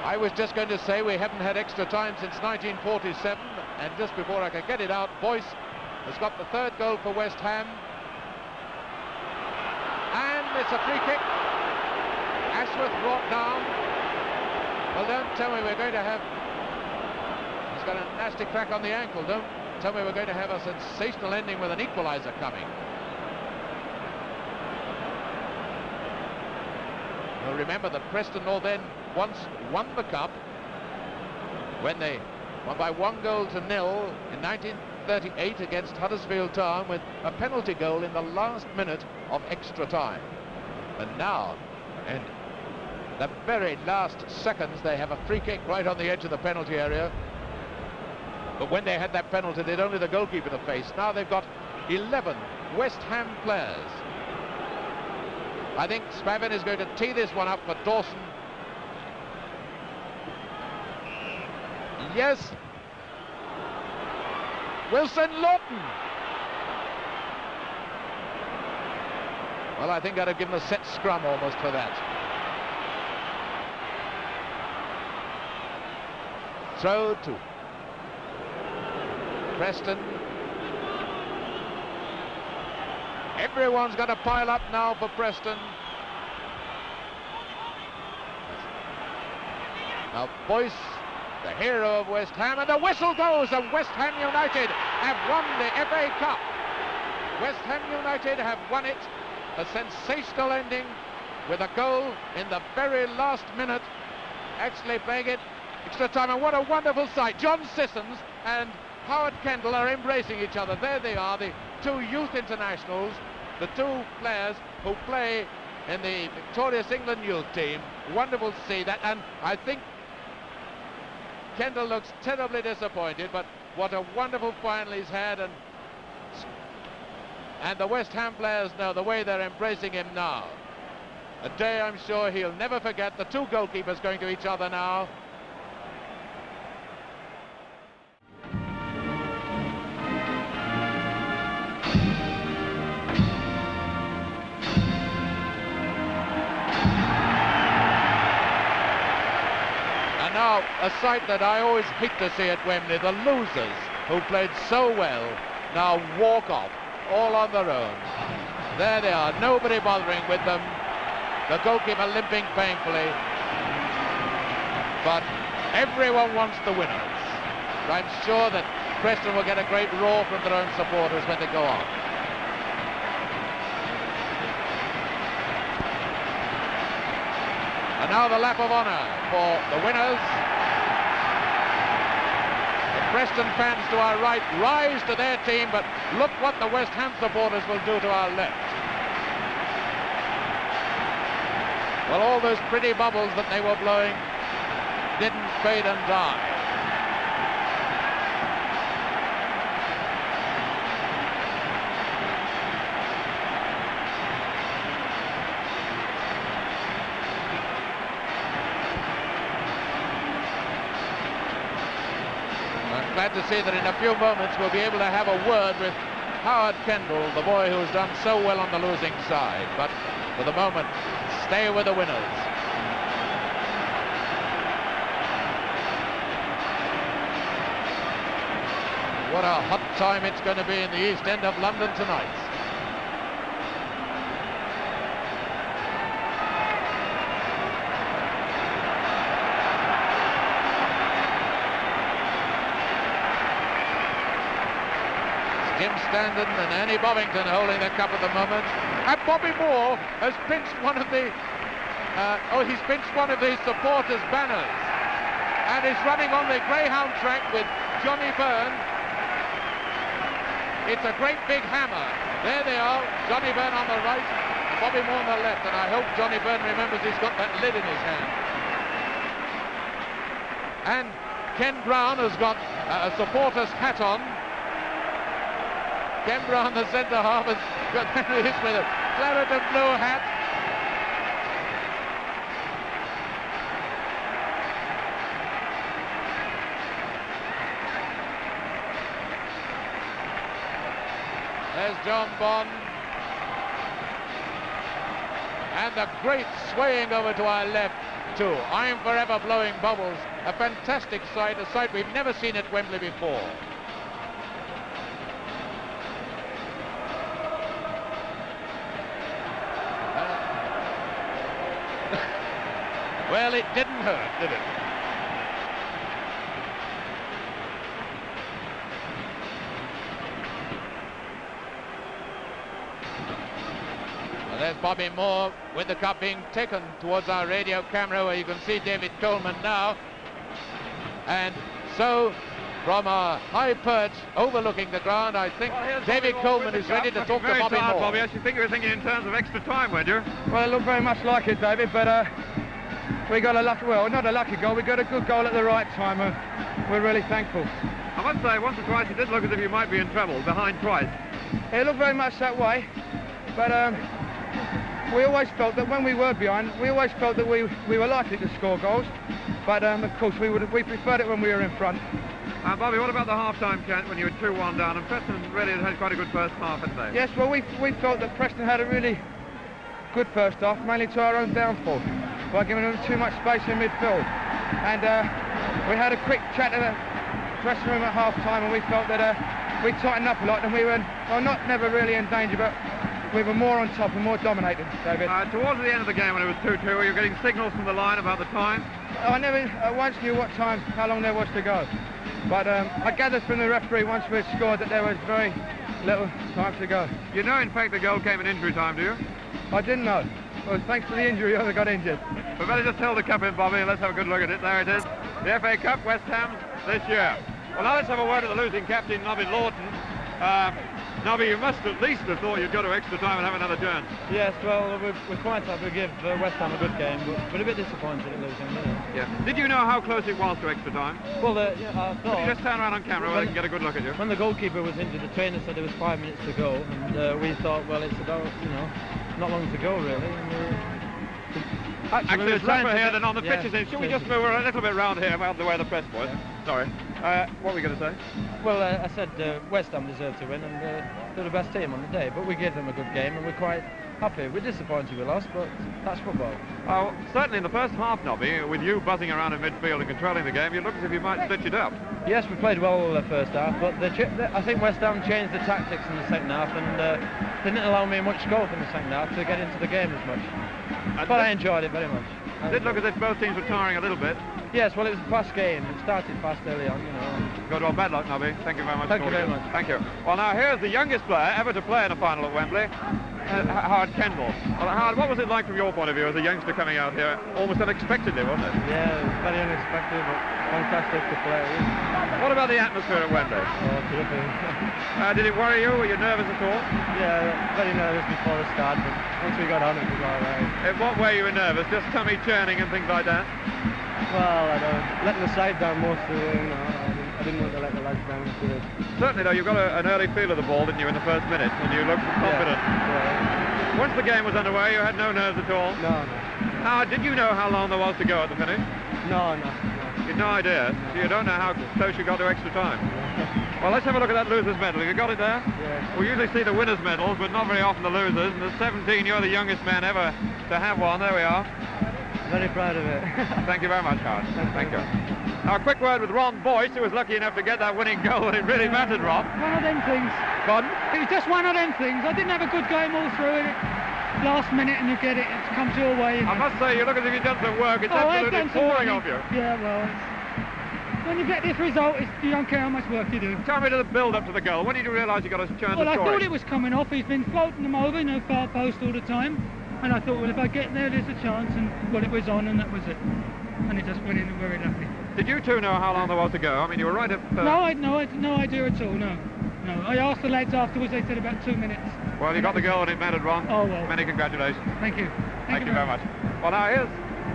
I was just going to say we haven't had extra time since 1947, and just before I could get it out, Boyce has got the 3rd goal for West Ham. And it's a free kick. Ashworth brought down. Well, don't tell me we're going to have... He's got a nasty crack on the ankle. Don't tell me we're going to have a sensational ending with an equaliser coming. Well, remember that Preston North End once won the cup when they won by 1-0 in 1938 against Huddersfield Town with a penalty goal in the last minute of extra time. And now, in the very last seconds, they have a free kick right on the edge of the penalty area. But when they had that penalty, they'd only the goalkeeper to face. Now they've got 11 West Ham players. I think Spavin is going to tee this one up for Dawson. Yes. Wilson Lawton. Well, I think I'd have given a set scrum almost for that. Throw to Preston. Everyone's got to pile up now for Preston. Now Boyce, the hero of West Ham, and the whistle goes, and West Ham United have won the FA Cup. West Ham United have won it. A sensational ending with a goal in the very last minute, actually playing it extra time, and what a wonderful sight. John Sissons and Howard Kendall are embracing each other. There they are, the two youth internationals, the two players who play in the victorious England youth team. Wonderful to see that, and I think Kendall looks terribly disappointed, but what a wonderful final he's had, and the West Ham players know the way they're embracing him now. A day I'm sure he'll never forget. The two goalkeepers going to each other now. And now a sight that I always hate to see at Wembley, the losers who played so well now walk off all on their own. There they are, nobody bothering with them. The goalkeeper limping painfully. But everyone wants the winners. I'm sure that Preston will get a great roar from their own supporters when they go on. And now the lap of honour for the winners. Preston fans to our right rise to their team, but look what the West Ham supporters will do to our left. Well, all those pretty bubbles that they were blowing didn't fade and die. Glad to see that in a few moments we'll be able to have a word with Howard Kendall, the boy who's done so well on the losing side. But for the moment, stay with the winners. What a hot time it's going to be in the East End of London tonight. Jim Standen and Annie Bovington holding the cup at the moment. And Bobby Moore has pinched one of the he's pinched one of his supporters' banners, and is running on the Greyhound track with Johnny Byrne. It's a great big hammer. There they are, Johnny Byrne on the right and Bobby Moore on the left, and I hope Johnny Byrne remembers he's got that lid in his hand. And Ken Brown has got a supporter's hat on. Ken Brown, the centre half, has got this with a claret and blue hat. There's John Bond. And the great swaying over to our left too. I'm Forever blowing bubbles. A fantastic sight, a sight we've never seen at Wembley before. Well, it didn't hurt, did it? Well, There's Bobby Moore with the cup being taken towards our radio camera, where you can see David Coleman now. And so, from a high perch overlooking the ground, I think David Coleman is ready to talk to Bobby Moore. Bobby, I should think you were thinking in terms of extra time, weren't you? Well, it looked very much like it, David, but we got a lucky, well, not a lucky goal, we got a good goal at the right time, and we're really thankful. I must say, once or twice, it did look as if you might be in trouble, behind twice. It looked very much that way, but we always felt that when we were behind, we always felt that we were likely to score goals, but of course we preferred it when we were in front. Bobby, what about the half-time count when you were 2-1 down? And Preston really had quite a good first half, hadn't they? Yes, well, we felt that Preston had a really good first half, mainly to our own downfall, by giving them too much space in midfield. And we had a quick chat in the dressing room at half-time, and we felt that we tightened up a lot, and we were, well, never really in danger, but we were more on top and more dominating, David. Towards the end of the game, when it was 2-2, were you getting signals from the line about the time? I never once knew what time, how long there was to go. But I gathered from the referee once we'd scored that there was very little time to go. You know, in fact, the goal came in injury time, do you? I didn't know. Well, thanks to the injury, I got injured. We better just hold the cup in, Bobby, and let's have a good look at it. There it is. The FA Cup, West Ham this year. Well, now let's have a word with the losing captain, Nobby Lawton. Nobby, you must at least have thought you'd go to extra time and have another turn. Yes, well, we're quite happy to give West Ham a good game, but a bit disappointed at losing. Yeah. Did you know how close it was to extra time? Well, yeah, I thought... Could you just turn around on camera where they can get a good look at you? When the goalkeeper was injured, the trainer said there was 5 minutes to go, and we thought, well, it's about, not long to go, really. Actually, it's rougher here than on the pitches. Should we just move a little bit round here, out the way of the press boys? Yeah. Sorry. What were we going to say? Well, I said West Ham deserved to win, and they're the best team on the day, but we gave them a good game, and we're quite happy. We're disappointed we lost, but that's football. Oh, certainly in the first half, Nobby, with you buzzing around in midfield and controlling the game, you look as if you might stitch it up. Yes, we played well the first half, but I think West Ham changed the tactics in the second half, and didn't allow me much scope in the second half to get into the game as much. But I enjoyed it very much. It did look as if both teams were tiring a little bit. Yes, well, it was a fast game. It started fast early on, Good, well, bad luck, Nobby. Thank you very much. Thank you very much. Thank you. Well, now, here's the youngest player ever to play in a final at Wembley, Howard Kendall. Well, Howard, what was it like from your point of view as a youngster coming out here? Almost unexpectedly, wasn't it? Yeah, it was very unexpected, but fantastic to play. What about the atmosphere at Wembley? Oh, terrific. Did it worry you? Were you nervous at all? Yeah, very nervous before the start, but once we got on, it was all right. In what way you were nervous? Just tummy churning and things like that? Well, I don't letting the side down most of the way, I didn't want to let the legs down. Certainly, though, you got an early feel of the ball, didn't you, in the first minute, and you looked confident. Yeah. Once the game was underway, you had no nerves at all? No. Howard, did you know how long there was to go at the finish? No. You had no idea, so you don't know how close you got to extra time. Well, let's have a look at that loser's medal. Have you got it there? Yeah. We usually see the winners' medals, but not very often the losers. And at 17, you're the youngest man ever to have one. There we are. Very proud of it. Thank you very much, Howard. Thank you. Now, a quick word with Ron Boyce, who was lucky enough to get that winning goal, and it really mattered, Ron. One of them things. Pardon? It was just one of them things. I didn't have a good game all through it. Last minute, and you get it. It comes your way. I must say, you look as if you've done some work. It's absolutely pouring off you. Yeah, well, when you get this result, you don't care how much work you do. Tell me to the build-up to the goal. When did you realise you got a chance to Well, I score thought it was coming off. He's been floating them over, far post all the time. And I thought, well, if I get there, there's a chance. And, well, it was on, and that was it. And it just went in very lucky. Did you two know how long there was to go? I mean, you were right at... No, I had no idea at all, no. I asked the lads afterwards, they said about 2 minutes. Well, you got the goal and it mattered, Ron. Oh, well. Many congratulations. Thank you. Thank you very much. Well, now here's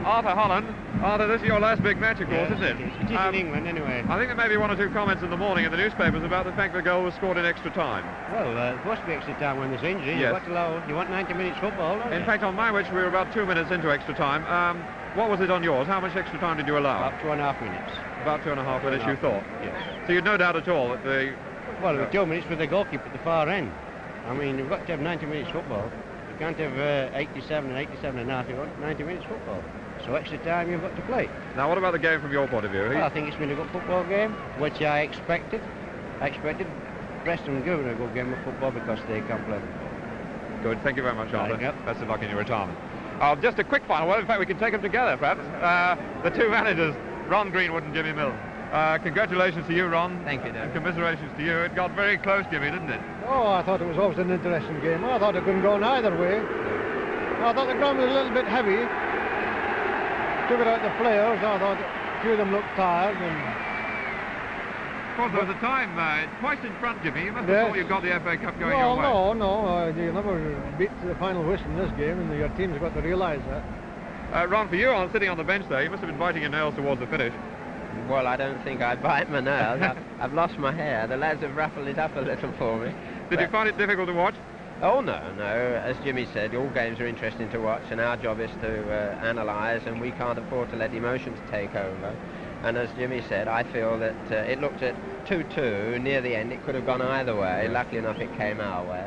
Arthur Holland. Arthur, this is your last big match, of course, isn't it? It is in England, anyway. I think there may be 1 or 2 comments in the morning in the newspapers about the fact the goal was scored in extra time. Well, it's supposed to be extra time when there's injury. Yes. You want 90 minutes football, don't you? In fact, on my watch, we were about 2 minutes into extra time. What was it on yours? How much extra time did you allow? About 2.5 minutes. About 2.5 minutes, you thought? Yes. So you had no doubt at all that the... Well, it was 2 minutes with the goalkeeper at the far end. I mean, you've got to have 90 minutes football. You can't have 87 and 87 and a half. You want 90 minutes football. So extra time you've got to play. Now, what about the game from your point of view? Well, I think it's been a good football game, which I expected. Preston were given a good game of football because they can play. Good, thank you very much, Arthur. Yep. Best of luck in your retirement. Just a quick final word. In fact, we can take them together, perhaps. The 2 managers, Ron Greenwood and Jimmy Mills. Congratulations to you, Ron. Thank you, Dad. And commiserations to you. It got very close, Jimmy, didn't it? Oh, I thought it was always an interesting game. I thought it couldn't go either way. I thought the ground was a little bit heavy. Took it out the players. I thought a few of them looked tired. And of course, there was a time twice in front, Jimmy. You must have thought you got the FA Cup going your way. No. You never beat the final whistle in this game, and your team's got to realise that. Ron, for you, sitting on the bench there, you must have been biting your nails towards the finish. Well, I don't think I bite my nails. I've lost my hair. The lads have ruffled it up a little for me. Did you find it difficult to watch? Oh, no. As Jimmy said, all games are interesting to watch, and our job is to analyse, and we can't afford to let emotions take over. And as Jimmy said, I feel that it looked at 2-2 near the end. It could have gone either way. Luckily enough, it came our way.